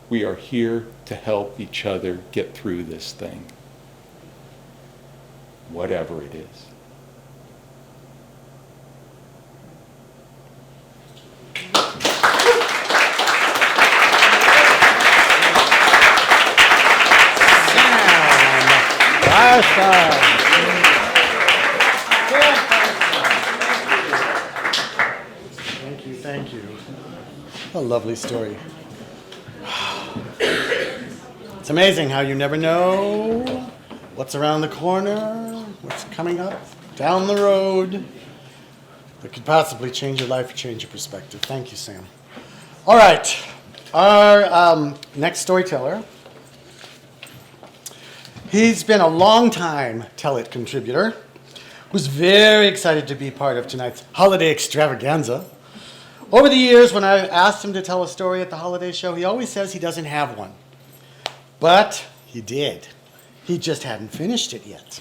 we are here to help each other get through this thing, whatever it is. Thank you, thank you. What a lovely story. It's amazing how you never know what's around the corner, what's coming up down the road that could possibly change your life or change your perspective. Thank you, Sam. All right, our next storyteller. He's been a long-time Tell It contributor who's very excited to be part of tonight's holiday extravaganza. Over the years, when I've asked him to tell a story at the holiday show, he always says he doesn't have one. But he did. He just hadn't finished it yet.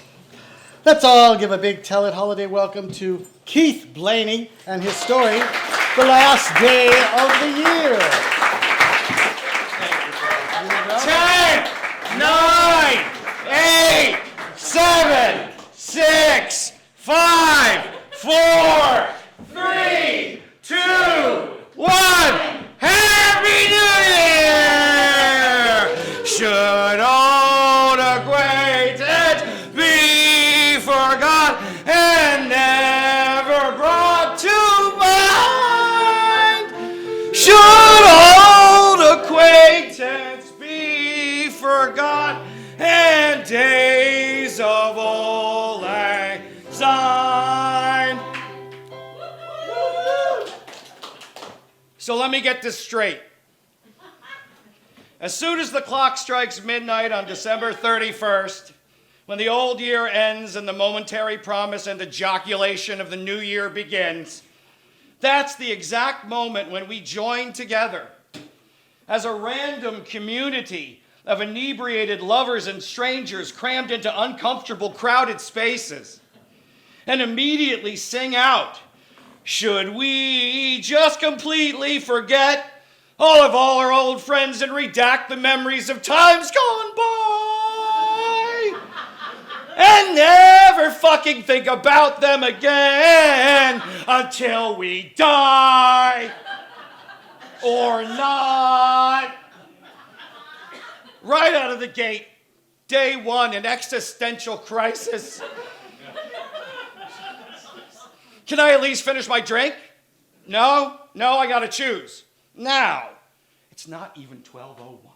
Let's all give a big Tell It holiday welcome to Keith Blaney and his story, The Last Day of the Year. 10, 9, 8, 7, 6, 5, 4, 3, 2, 1. Happy New Year! Should old acquaintance be forgot and never brought to mind? Should old acquaintance be forgot and days of old lang syne? So let me get this straight. As soon as the clock strikes midnight on December 31st, when the old year ends and the momentary promise and ejaculation of the new year begins, that's the exact moment when we join together as a random community of inebriated lovers and strangers crammed into uncomfortable, crowded spaces, and immediately sing out, should we just completely forget all of our old friends and redact the memories of times gone by and never fucking think about them again until we die or not? Right out of the gate, day one, an existential crisis. Can I at least finish my drink? No, I gotta choose. Now, it's not even 12:01.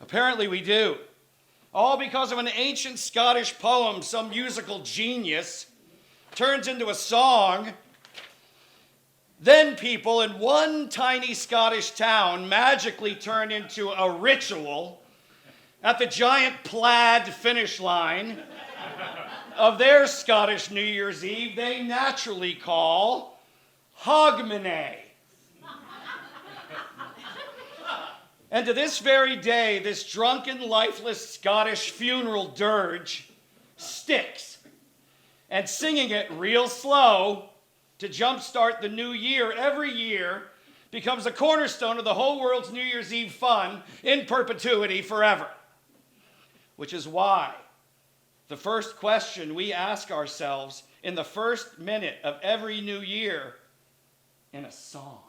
Apparently we do. All because of an ancient Scottish poem some musical genius turns into a song. Then people in one tiny Scottish town magically turn into a ritual at the giant plaid finish line of their Scottish New Year's Eve they naturally call Hogmanay. And to this very day, this drunken, lifeless Scottish funeral dirge sticks. And singing it real slow to jumpstart the new year every year becomes a cornerstone of the whole world's New Year's Eve fun in perpetuity forever. Which is why the first question we ask ourselves in the first minute of every new year in a song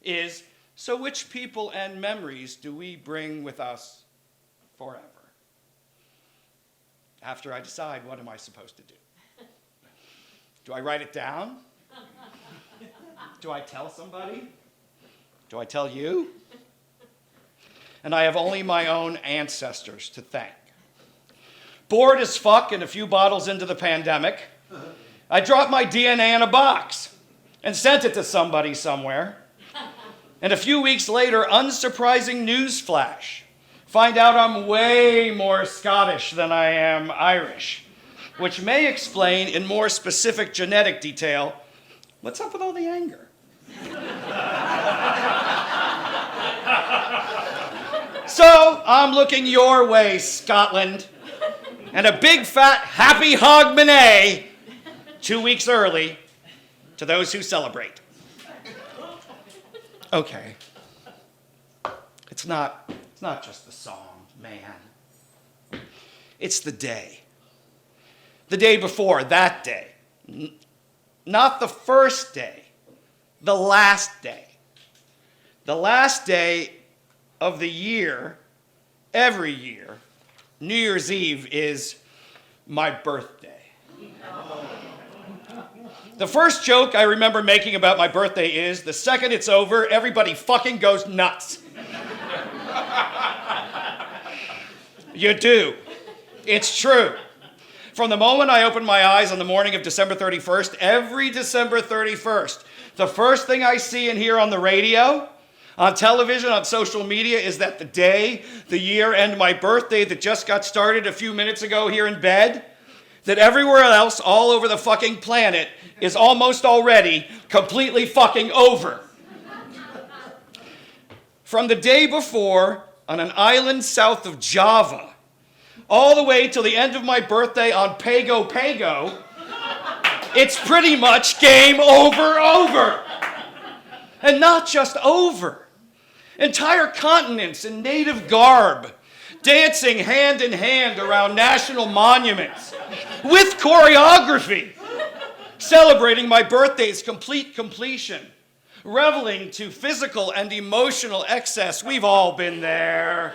is, so which people and memories do we bring with us forever? After I decide, what am I supposed to do? Do I write it down? Do I tell somebody? Do I tell you? And I have only my own ancestors to thank. Bored as fuck and a few bottles into the pandemic, I dropped my DNA in a box and sent it to somebody somewhere. And a few weeks later, unsurprising news flash. Find out I'm way more Scottish than I am Irish, which may explain in more specific genetic detail what's up with all the anger. So I'm looking your way, Scotland, and a big fat happy hogmanay 2 weeks early to those who celebrate. Okay. It's not just the song, man. It's the day. The day before, that day. Not the first day, the last day. The last day of the year, every year, New Year's Eve is my birthday. The first joke I remember making about my birthday is, the second it's over, everybody fucking goes nuts. You do. It's true. From the moment I opened my eyes on the morning of December 31st, every December 31st, the first thing I see and hear on the radio, on television, on social media, is that the day, the year, and my birthday that just got started a few minutes ago here in bed, that everywhere else all over the fucking planet is almost already completely fucking over. From the day before, on an island south of Java, all the way till the end of my birthday on Pago Pago, it's pretty much game over. And not just over. Entire continents in native garb, dancing hand in hand around national monuments, with choreography, celebrating my birthday's complete completion, reveling to physical and emotional excess. We've all been there.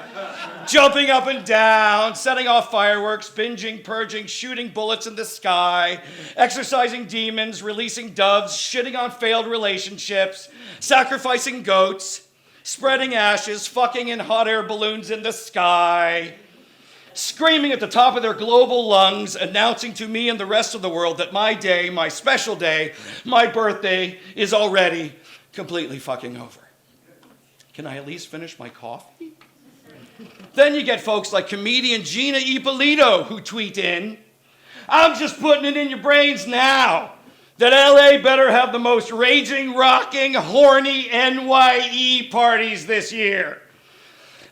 Jumping up and down, setting off fireworks, binging, purging, shooting bullets in the sky, exorcising demons, releasing doves, shitting on failed relationships, sacrificing goats, spreading ashes, fucking in hot air balloons in the sky, screaming at the top of their global lungs, announcing to me and the rest of the world that my day, my special day, my birthday is already completely fucking over. Can I at least finish my coffee? Then you get folks like comedian Gina Ippolito who tweet in, I'm just putting it in your brains now that LA better have the most raging, rocking, horny NYE parties this year.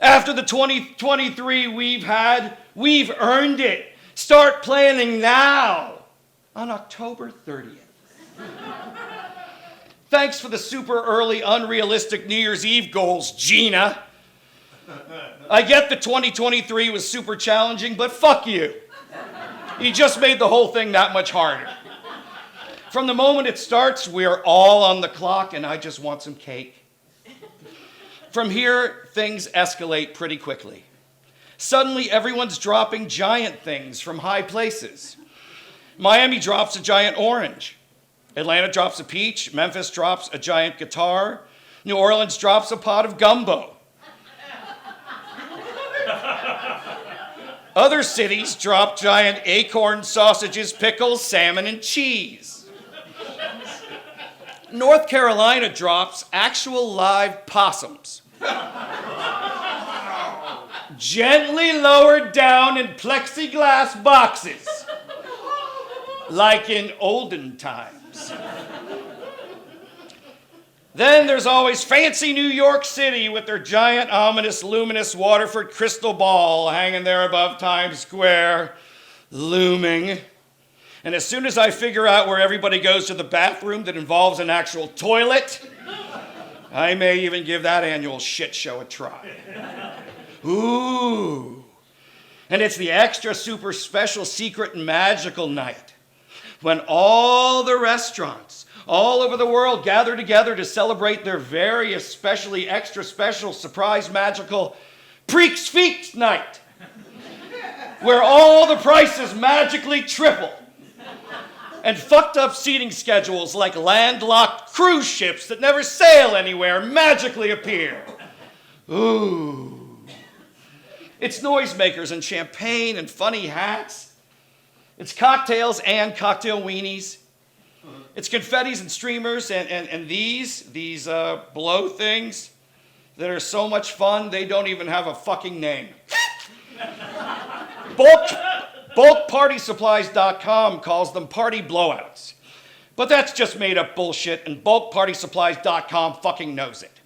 After the 2023 we've earned it. Start planning now on October 30th. Thanks for the super early, unrealistic New Year's Eve goals, Gina. I get that 2023 was super challenging, but fuck you. You just made the whole thing that much harder. From the moment it starts, we're all on the clock, and I just want some cake. From here, things escalate pretty quickly. Suddenly, everyone's dropping giant things from high places. Miami drops a giant orange. Atlanta drops a peach. Memphis drops a giant guitar. New Orleans drops a pot of gumbo. Other cities drop giant acorn sausages, pickles, salmon, and cheese. North Carolina drops actual live possums. Gently lowered down in plexiglass boxes, like in olden times. Then there's always fancy New York City with their giant, ominous, luminous Waterford crystal ball hanging there above Times Square, looming. And as soon as I figure out where everybody goes to the bathroom that involves an actual toilet, I may even give that annual shit show a try. Ooh. And it's the extra super special secret and magical night when all the restaurants all over the world gather together to celebrate their very especially extra special surprise magical Preaks Feeks night, where all the prices magically triple and fucked up seating schedules like landlocked cruise ships that never sail anywhere magically appear. Ooh. It's noisemakers and champagne and funny hats. It's cocktails and cocktail weenies. It's confettis and streamers and these blow things that are so much fun, they don't even have a fucking name. BulkPartySupplies.com calls them party blowouts. But that's just made up bullshit, and BulkPartySupplies.com fucking knows it.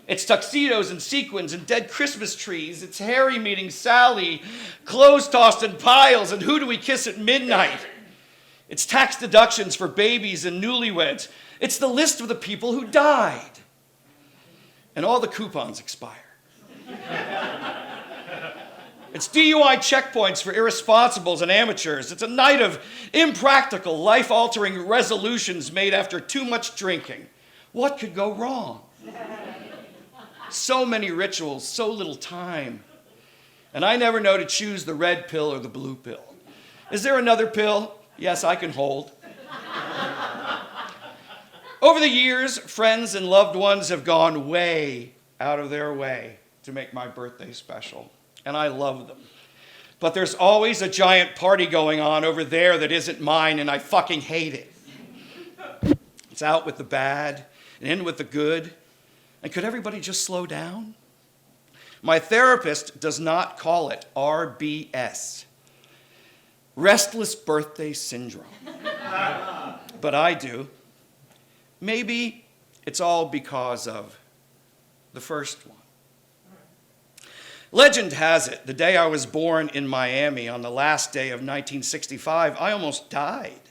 It's tuxedos and sequins and dead Christmas trees. It's Harry meeting Sally, clothes tossed in piles, and who do we kiss at midnight? It's tax deductions for babies and newlyweds. It's the list of the people who died. And all the coupons expire. It's DUI checkpoints for irresponsibles and amateurs. It's a night of impractical, life-altering resolutions made after too much drinking. What could go wrong? So many rituals, so little time. And I never know to choose the red pill or the blue pill. Is there another pill? Yes, I can hold. Over the years, friends and loved ones have gone way out of their way to make my birthday special, and I love them. But there's always a giant party going on over there that isn't mine, and I fucking hate it. It's out with the bad and in with the good. And could everybody just slow down? My therapist does not call it RBS, restless birthday syndrome. But I do. Maybe it's all because of the first one. Legend has it, the day I was born in Miami on the last day of 1965, I almost died.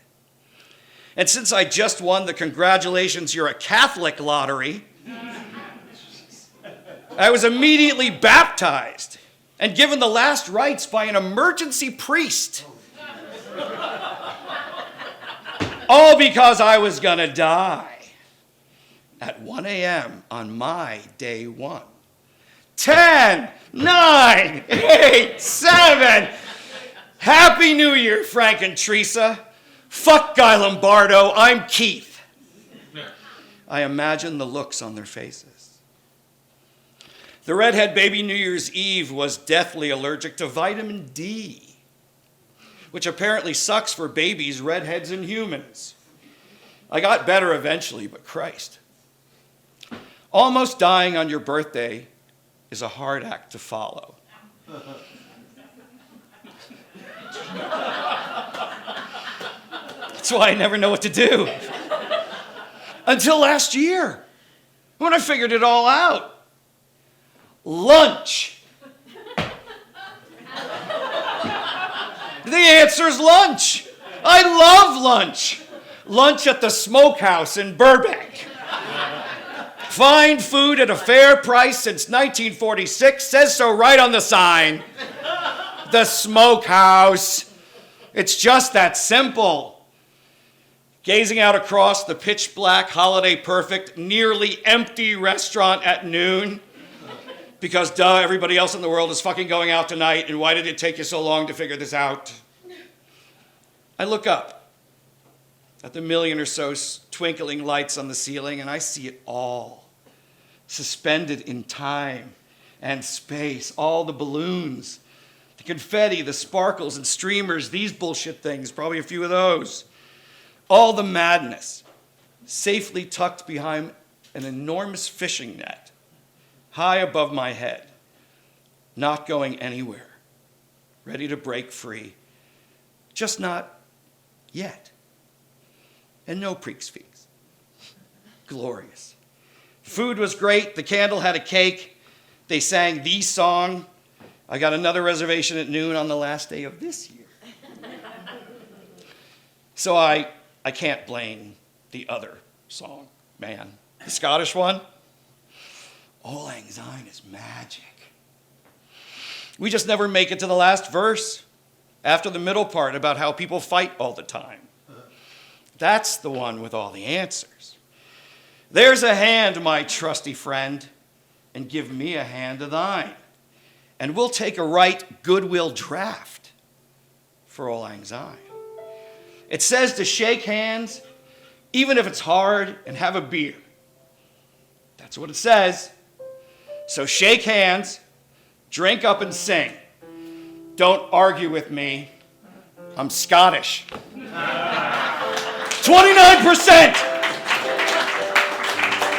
And since I just won the congratulations, you're a Catholic lottery, I was immediately baptized and given the last rites by an emergency priest. All because I was gonna die at 1 a.m. on my day one. 10, 9, 8, 7. Happy New Year, Frank and Teresa. Fuck Guy Lombardo, I'm Keith. I imagine the looks on their faces. The redhead baby New Year's Eve was deathly allergic to vitamin D, which apparently sucks for babies, redheads, and humans. I got better eventually, but Christ. Almost dying on your birthday is a hard act to follow. That's why I never know what to do. Until last year, when I figured it all out. Lunch. The answer is lunch. I love lunch. Lunch at the Smokehouse in Burbank. Fine food at a fair price since 1946, says so right on the sign. The Smokehouse. It's just that simple. Gazing out across the pitch black, holiday perfect, nearly empty restaurant at noon. Because duh, everybody else in the world is fucking going out tonight, and why did it take you so long to figure this out? I look up at the million or so twinkling lights on the ceiling, and I see it all, suspended in time and space, all the balloons, the confetti, the sparkles and streamers, these bullshit things, probably a few of those, all the madness, safely tucked behind an enormous fishing net, high above my head, not going anywhere, ready to break free, just not yet. And no Preaks Fees. Glorious. Food was great, the candle had a cake, they sang the song. I got another reservation at noon on the last day of this year. So I can't blame the other song, man. The Scottish one, Auld Lang Syne is magic. We just never make it to the last verse, after the middle part about how people fight all the time. That's the one with all the answers. There's a hand, my trusty friend, and give me a hand of thine. And we'll take a right goodwill draft for Auld Lang Syne. It says to shake hands, even if it's hard, and have a beer. That's what it says. So shake hands, drink up and sing. Don't argue with me. I'm Scottish. 29%!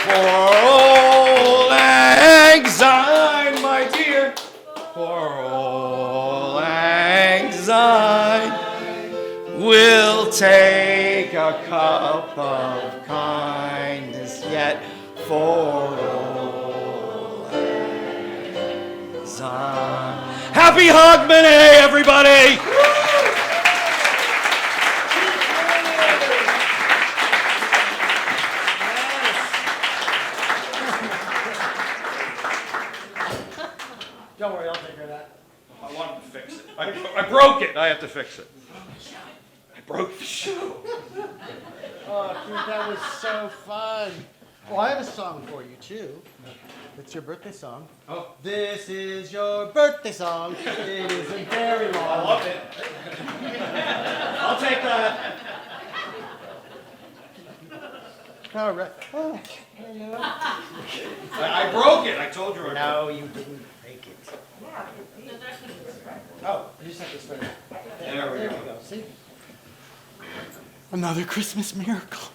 For old lang syne, my dear. For old lang syne. We'll take a cup of kindness yet for old lang syne. Happy Hogmanay, everybody! Don't worry, I'll take care of that. I wanted to fix it. I broke it. I have to fix it. I broke the shoe. Oh, Keith, that was so fun. Oh, I have a song for you, too. It's your birthday song. Oh. This is your birthday song. It isn't very long. I love it. I'll take that. All right. Oh, hello. I broke it. I told you I broke it. No, you didn't break it. Oh, you just have to spray it. There we There go. we go. See? Another Christmas miracle.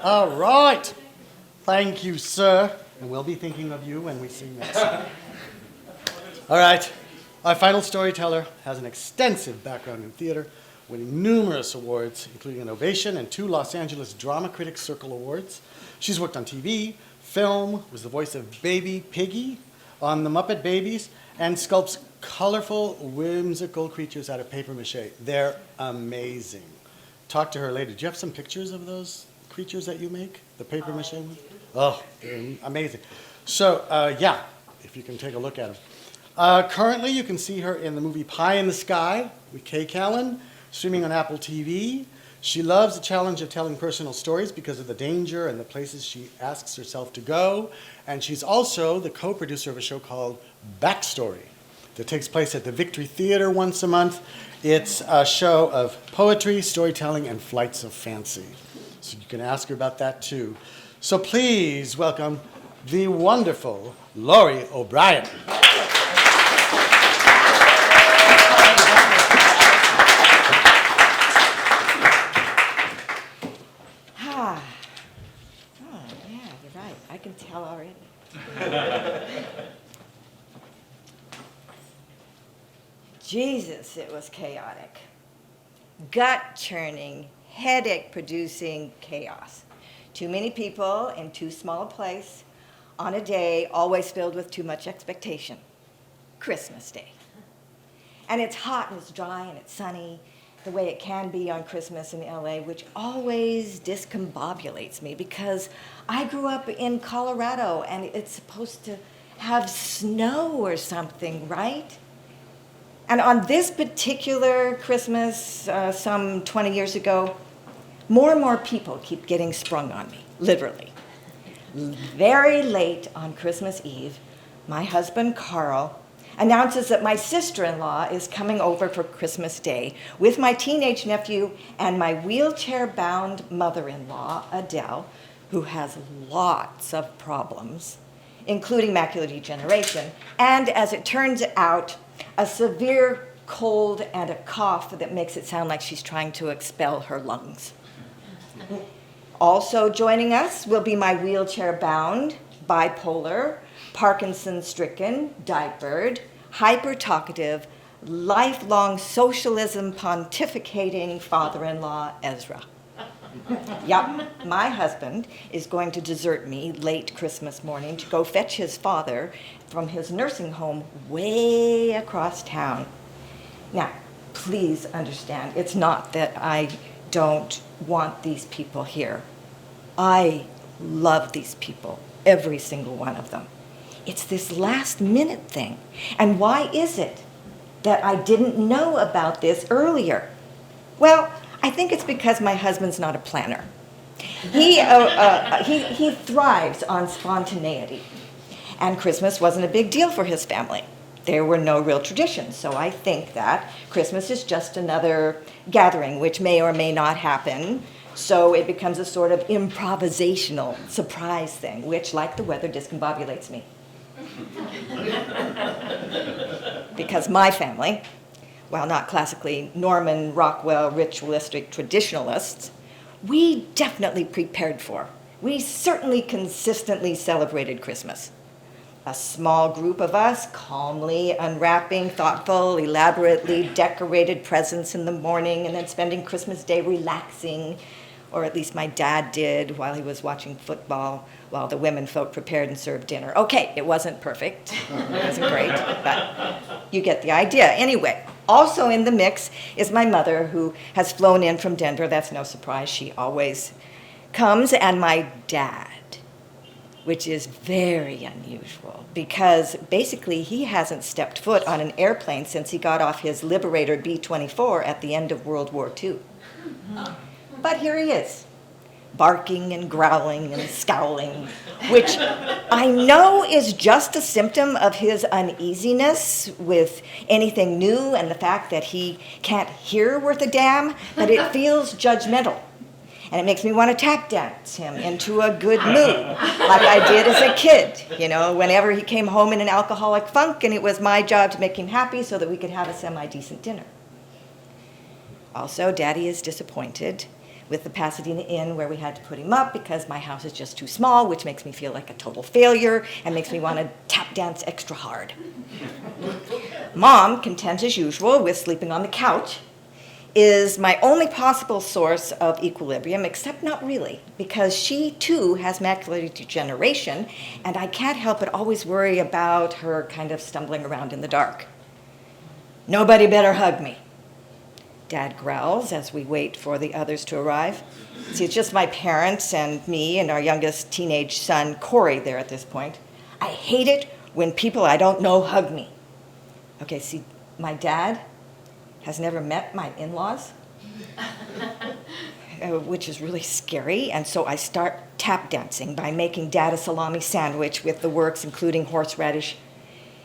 All right. Thank you, sir. And we'll be thinking of you when we sing that song. All right. Our final storyteller has an extensive background in theater, winning numerous awards, including an ovation and 2 Los Angeles Drama Critics Circle Awards. She's worked on TV, film, was the voice of Baby Piggy on The Muppet Babies, and sculpts colorful, whimsical creatures out of paper mache. They're amazing. Talk to her later. Do you have some pictures of those creatures that you make? The paper mache ones? Oh, they're amazing. So, yeah, if you can take a look at them. Currently, you can see her in the movie Pie in the Sky with Kay Callan, streaming on Apple TV. She loves the challenge of telling personal stories because of the danger and the places she asks herself to go. And she's also the co-producer of a show called Backstory that takes place at the Victory Theater once a month. It's a show of poetry, storytelling, and flights of fancy. So you can ask her about that too. So please welcome the wonderful Laurie O'Brien. Ah. Oh, yeah, you're right. I can tell already. Jesus, it was chaotic. Gut-churning, headache-producing chaos. Too many people in too small a place, on a day always filled with too much expectation. Christmas Day. And it's hot and it's dry and it's sunny, the way it can be on Christmas in LA, which always discombobulates me because I grew up in Colorado and it's supposed to have snow or something, right? And on this particular Christmas, some 20 years ago, more and more people keep getting sprung on me, literally. Very late on Christmas Eve, my husband, Carl, announces that my sister-in-law is coming over for Christmas Day with my teenage nephew and my wheelchair-bound mother-in-law, Adele, who has lots of problems, including macular degeneration, and as it turns out, a severe cold and a cough that makes it sound like she's trying to expel her lungs. Also joining us will be my wheelchair-bound, bipolar, Parkinson-stricken, diapered, hyper-talkative, lifelong socialism pontificating father-in-law, Ezra. Yep, my husband is going to desert me late Christmas morning to go fetch his father from his nursing home way across town. Now, please understand, it's not that I don't want these people here. I love these people, every single one of them. It's this last minute thing. And why is it that I didn't know about this earlier? Well, I think it's because my husband's not a planner. He thrives on spontaneity. And Christmas wasn't a big deal for his family. There were no real traditions, so I think that Christmas is just another gathering, which may or may not happen, so it becomes a sort of improvisational surprise thing, which, like the weather, discombobulates me. Because my family, while not classically Norman Rockwell ritualistic traditionalists, we definitely prepared for. We certainly consistently celebrated Christmas. A small group of us calmly unwrapping thoughtful, elaborately decorated presents in the morning and then spending Christmas Day relaxing, or at least my dad did while he was watching football while the women folk prepared and served dinner. Okay, it wasn't perfect. It wasn't great, but you get the idea. Anyway, also in the mix is my mother, who has flown in from Denver. That's no surprise. She always comes. And my dad, which is very unusual because basically he hasn't stepped foot on an airplane since he got off his Liberator B-24 at the end of World War II. But here he is, barking and growling and scowling, which I know is just a symptom of his uneasiness with anything new and the fact that he can't hear worth a damn, but it feels judgmental. And it makes me want to tap dance him into a good mood, like I did as a kid, whenever he came home in an alcoholic funk, and it was my job to make him happy so that we could have a semi-decent dinner. Also, Daddy is disappointed with the Pasadena Inn where we had to put him up because my house is just too small, which makes me feel like a total failure and makes me want to tap dance extra hard. Mom, content as usual with sleeping on the couch, is my only possible source of equilibrium, except not really, because she too has macular degeneration, and I can't help but always worry about her kind of stumbling around in the dark. Nobody better hug me, Dad growls as we wait for the others to arrive. See, it's just my parents and me and our youngest teenage son, Corey, there at this point. I hate it when people I don't know hug me. Okay, see, my dad has never met my in-laws, which is really scary, and so I start tap dancing by making Dad a salami sandwich with the works, including horseradish.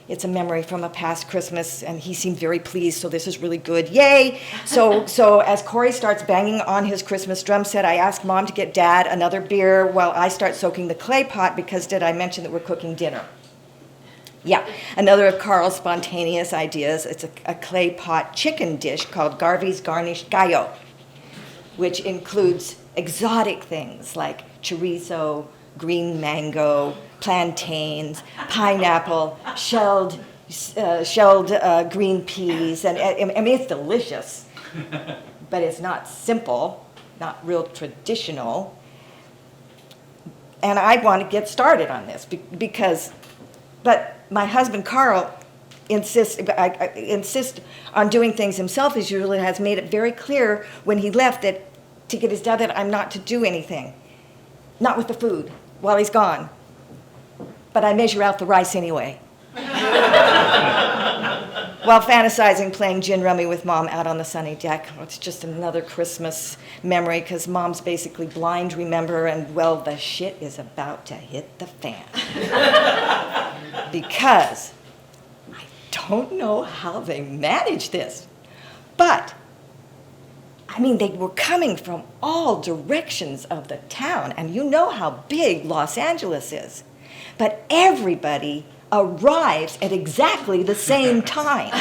It's a memory from a past Christmas, and he seemed very pleased, so this is really good. Yay! So as Corey starts banging on his Christmas drum set, I ask Mom to get Dad another beer while I start soaking the clay pot, because did I mention that we're cooking dinner? Yeah, another of Carl's spontaneous ideas. It's a clay pot chicken dish called Garvey's Garnished Gallo, which includes exotic things like chorizo, green mango, plantains, pineapple, shelled green peas, and I mean, it's delicious, but it's not simple, not real traditional. And I want to get started on this but my husband Carl insists on doing things himself as usual, and has made it very clear when he left that to get his dad that I'm not to do anything, not with the food while he's gone. But I measure out the rice anyway. While fantasizing playing gin rummy with Mom out on the sunny deck. It's just another Christmas memory because Mom's basically blind, remember, and well, the shit is about to hit the fan. Because I don't know how they managed this, but I mean, they were coming from all directions of the town, and you know how big Los Angeles is. But everybody arrives at exactly the same time.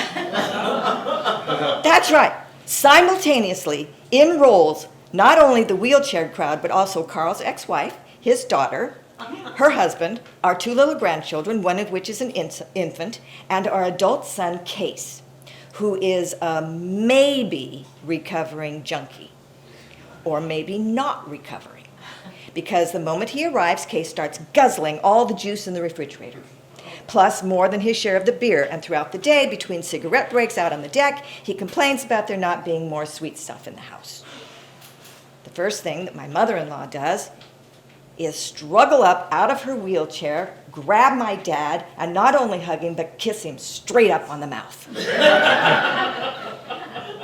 That's right. Simultaneously, in rolls, not only the wheelchair crowd, but also Carl's ex-wife, his daughter, her husband, our two little grandchildren, one of which is an infant, and our adult son, Case, who is a maybe recovering junkie, or maybe not recovering. Because the moment he arrives, Case starts guzzling all the juice in the refrigerator, plus more than his share of the beer. And throughout the day, between cigarette breaks out on the deck, he complains about there not being more sweet stuff in the house. The first thing that my mother-in-law does is struggle up out of her wheelchair, grab my dad, and not only hug him, but kiss him straight up on the mouth.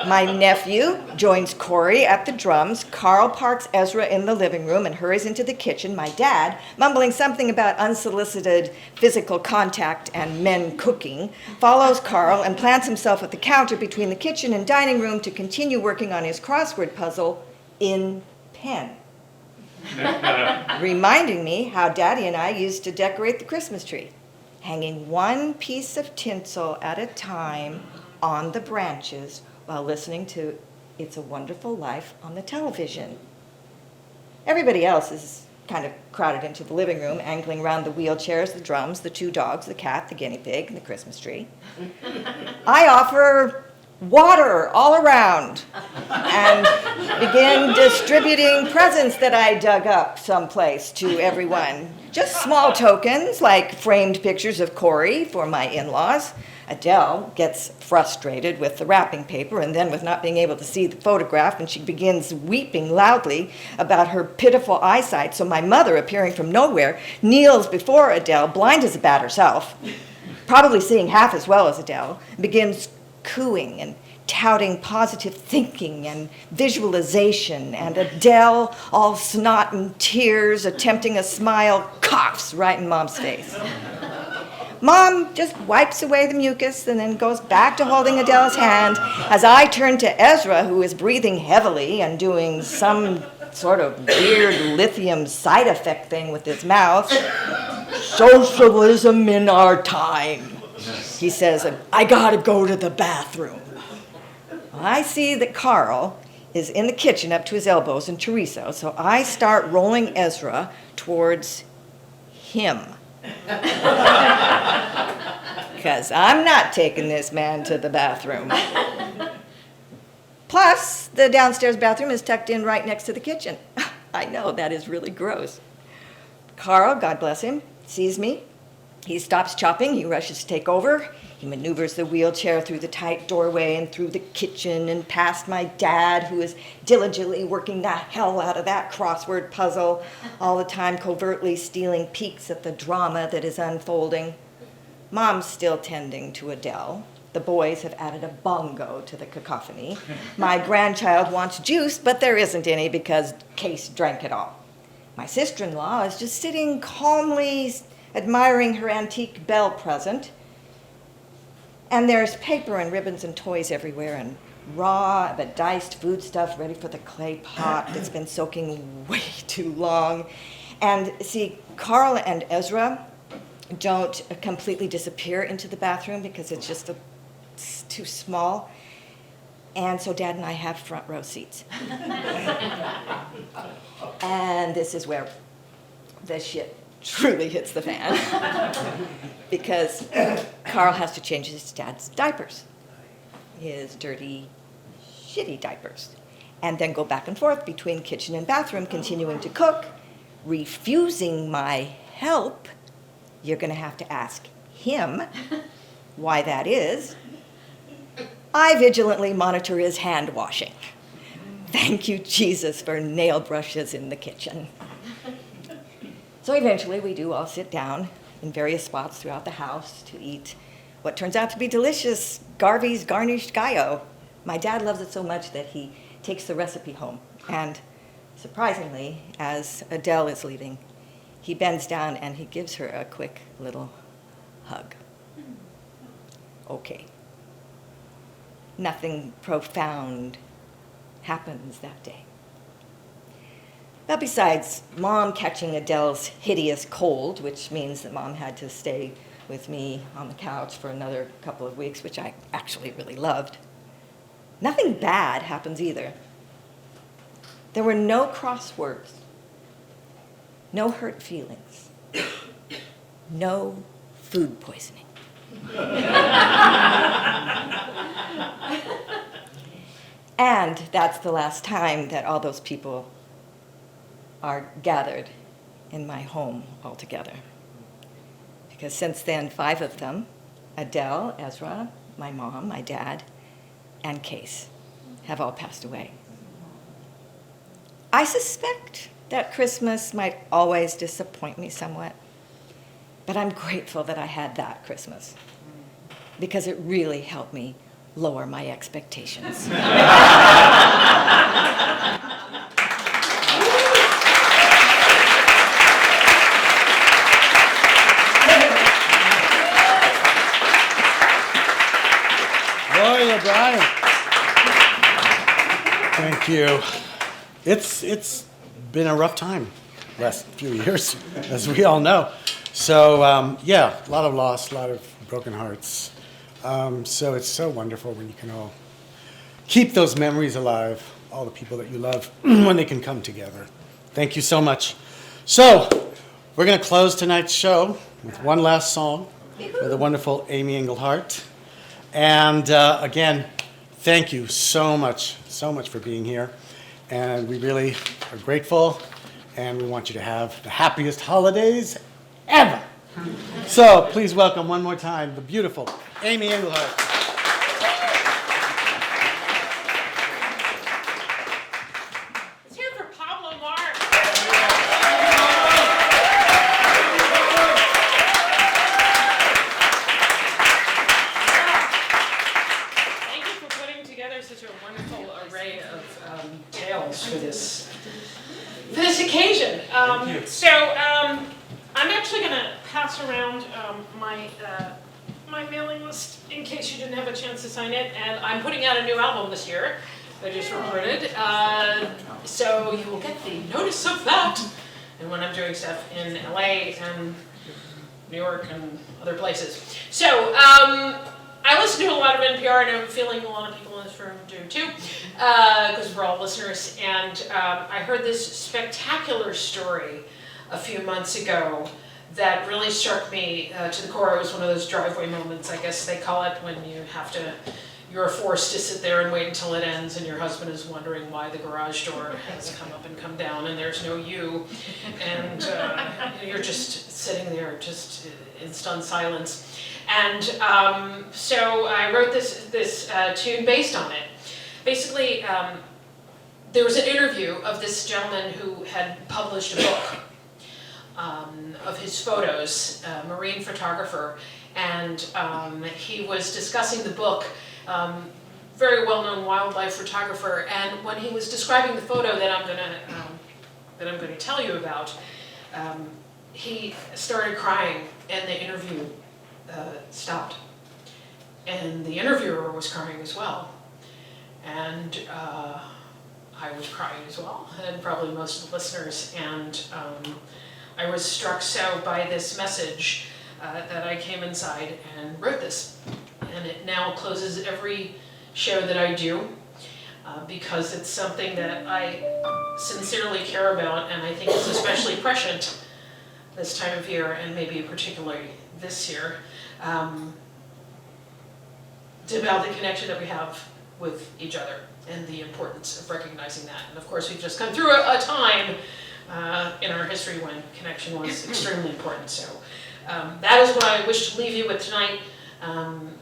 My nephew joins Corey at the drums. Carl parks Ezra in the living room and hurries into the kitchen. My dad, mumbling something about unsolicited physical contact and men cooking, follows Carl and plants himself at the counter between the kitchen and dining room to continue working on his crossword puzzle in pen. Reminding me how Daddy and I used to decorate the Christmas tree, hanging one piece of tinsel at a time on the branches while listening to It's a Wonderful Life on the television. Everybody else is kind of crowded into the living room, angling around the wheelchairs, the drums, the 2 dogs, the cat, the guinea pig, and the Christmas tree. I offer water all around and begin distributing presents that I dug up someplace to everyone. Just small tokens like framed pictures of Corey for my in-laws. Adele gets frustrated with the wrapping paper and then with not being able to see the photograph, and she begins weeping loudly about her pitiful eyesight. So my mother, appearing from nowhere, kneels before Adele, blind as a bat herself, probably seeing half as well as Adele, begins cooing and touting positive thinking and visualization, and Adele, all snot and tears, attempting a smile, coughs right in Mom's face. Mom just wipes away the mucus and then goes back to holding Adele's hand as I turn to Ezra, who is breathing heavily and doing some sort of weird lithium side effect thing with his mouth. Socialism in our time, he says, I gotta go to the bathroom. I see that Carl is in the kitchen up to his elbows in chorizo, so I start rolling Ezra towards him. Because I'm not taking this man to the bathroom. Plus, the downstairs bathroom is tucked in right next to the kitchen. I know, that is really gross. Carl, God bless him, sees me. He stops chopping, he rushes to take over. He maneuvers the wheelchair through the tight doorway and through the kitchen and past my dad, who is diligently working the hell out of that crossword puzzle, all the time covertly stealing peeks at the drama that is unfolding. Mom's still tending to Adele. The boys have added a bongo to the cacophony. My grandchild wants juice, but there isn't any because Case drank it all. My sister-in-law is just sitting calmly admiring her antique bell present. And there's paper and ribbons and toys everywhere, and raw but diced foodstuff ready for the clay pot that's been soaking way too long. And see, Carl and Ezra don't completely disappear into the bathroom because it's too small. And so Dad and I have front row seats. And this is where the shit truly hits the fan. Because Carl has to change his dad's diapers, his dirty, shitty diapers, and then go back and forth between kitchen and bathroom, continuing to cook, refusing my help. You're going to have to ask him why that is. I vigilantly monitor his hand washing. Thank you, Jesus, for nail brushes in the kitchen. So eventually we do all sit down in various spots throughout the house to eat what turns out to be delicious Garvey's garnished gallo. My dad loves it so much that he takes the recipe home. And surprisingly, as Adele is leaving, he bends down and he gives her a quick little hug. Okay. Nothing profound happens that day. But besides Mom catching Adele's hideous cold, which means that Mom had to stay with me on the couch for another couple of weeks, which I actually really loved, nothing bad happens either. There were no crosswords, no hurt feelings, no food poisoning. And that's the last time that all those people are gathered in my home altogether. Because since then, 5 of them, Adele, Ezra, my mom, my dad, and Case, have all passed away. I suspect that Christmas might always disappoint me somewhat, but I'm grateful that I had that Christmas, because it really helped me lower my expectations. Roy O'Brien. Thank you. It's been a rough time last few years, as we all know. So yeah, a lot of loss, a lot of broken hearts. So it's so wonderful when you can all keep those memories alive, all the people that you love, when they can come together Thank you so much. So, we're going to close tonight's show with one last song with the wonderful Amy Engelhart. And again, thank you so much for being here. And we really are grateful, and we want you to have the happiest holidays ever. So please welcome one more time the beautiful Amy Engelhart. Let's hear it for Pablo Mark. Thank you for putting together such a wonderful array of tales for this occasion. I'm actually going to pass around my mailing list in case you didn't have a chance to sign it. And I'm putting out a new album this year. I just recorded. So you will get the notice of that. And when I'm doing stuff in LA and New York and other places. So I listen to a lot of NPR, and I'm feeling a lot of people in this room do too, because we're all listeners. And I heard this spectacular story a few months ago that really struck me to the core. It was one of those driveway moments, I guess they call it, when you're forced to sit there and wait until it ends, and your husband is wondering why the garage door has come up and come down, and there's no you, and you're just sitting there just in stunned silence. And so I wrote this tune based on it. Basically, there was an interview of this gentleman who had published a book of his photos, marine photographer, and he was discussing the book, very well-known wildlife photographer, and when he was describing the photo that I'm going to tell you about, he started crying, and the interview stopped, and the interviewer was crying as well, and I was crying as well, and probably most of the listeners, and I was struck so by this message that I came inside and wrote this. And it now closes every show that I do because it's something that I sincerely care about, and I think it's especially prescient this time of year, and maybe particularly this year, about the connection that we have with each other and the importance of recognizing that. And of course, we've just come through a time in our history when connection was extremely important. So that is what I wish to leave you with tonight,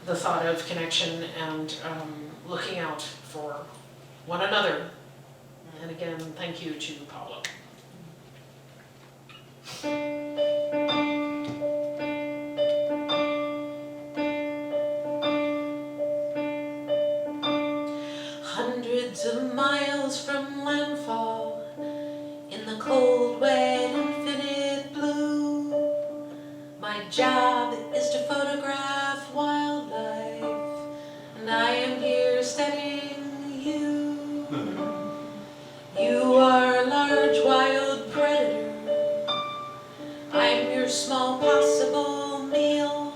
the thought of connection and looking out for one another. And again, thank you to Pablo. Hundreds of miles from landfall, in the cold, wet, infinite blue, my job is to photograph wildlife, and I am here studying you. You are a large wild predator, I'm your small possible meal.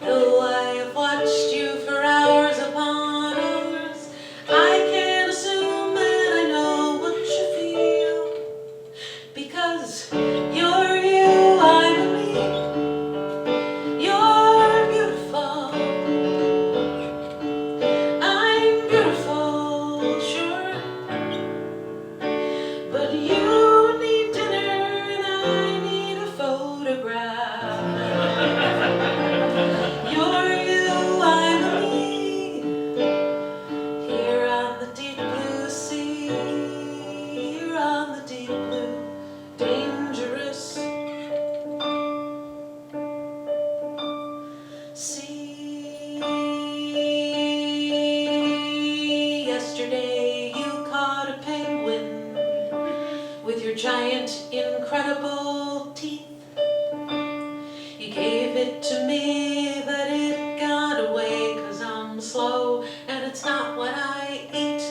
Though I have watched you for hours upon hours, I can assume that I know what you feel. Because you're you, I'm me. You're beautiful. I'm beautiful, sure. But you need dinner and I need a photograph. You're you, I'm me. Here on the deep blue sea, here on the deep blue, dangerous sea. Yesterday you caught a penguin with your giant, incredible teeth. You gave it to me, but it got away, 'cause I'm slow and it's not what I eat.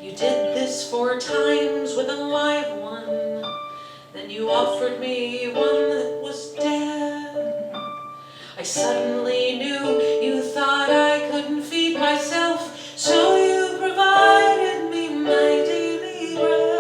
You did this 4 times with a live one, then you offered me one that was dead. I suddenly knew you thought I couldn't feed myself, so you provided me my daily bread.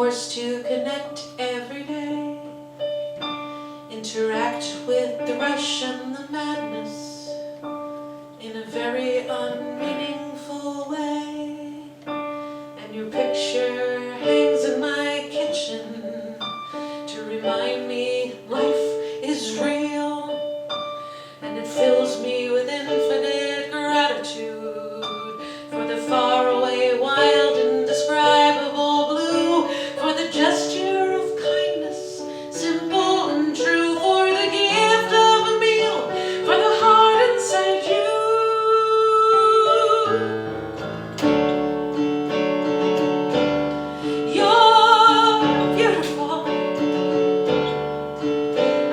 forced to connect every day, interact with the rush and the madness in a very unmeaningful way. And your picture hangs in my kitchen to remind me life is real, and it fills me with infinite gratitude for the faraway, wild, indescribable blue, for the gesture of kindness, simple and true, for the gift of a meal, for the heart inside you. You're beautiful.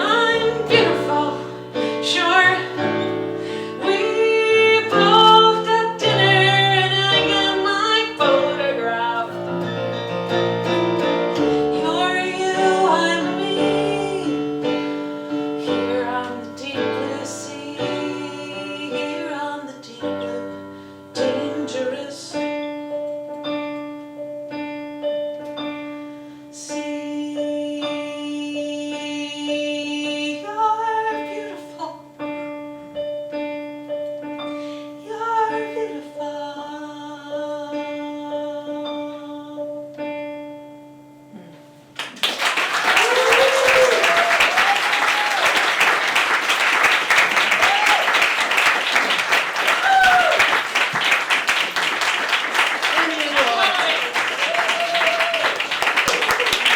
I'm beautiful. Sure. We both at dinner and I got my photograph. You're you, I'm me. Here on the deep blue sea. Here on the deep blue, dangerous sea. You're beautiful. You're beautiful.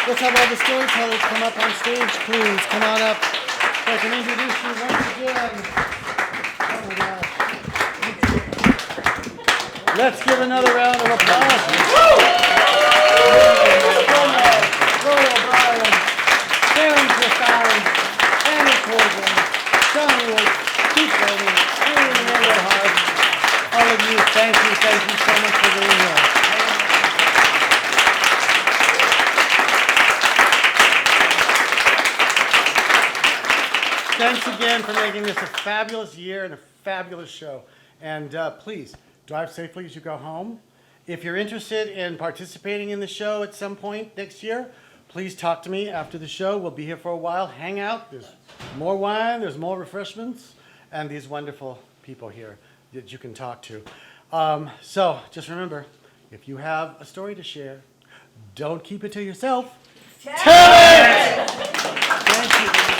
Let's have all the storytellers come up on stage, please. Come on up. So I can introduce you once again. Oh my gosh. Let's give another round of applause. Roy O'Brien, Darren Christine, Annie Corbin, Johnny Wood, Keith Brady, Ian Engelhardt. All of you, thank you so much for being here. Thanks again for making this a fabulous year and a fabulous show. And please, drive safely as you go home. If you're interested in participating in the show at some point next year, please talk to me after the show. We'll be here for a while. Hang out. There's more wine, there's more refreshments, and these wonderful people here that you can talk to. So just remember, if you have a story to share, don't keep it to yourself. Tell it! Thank you.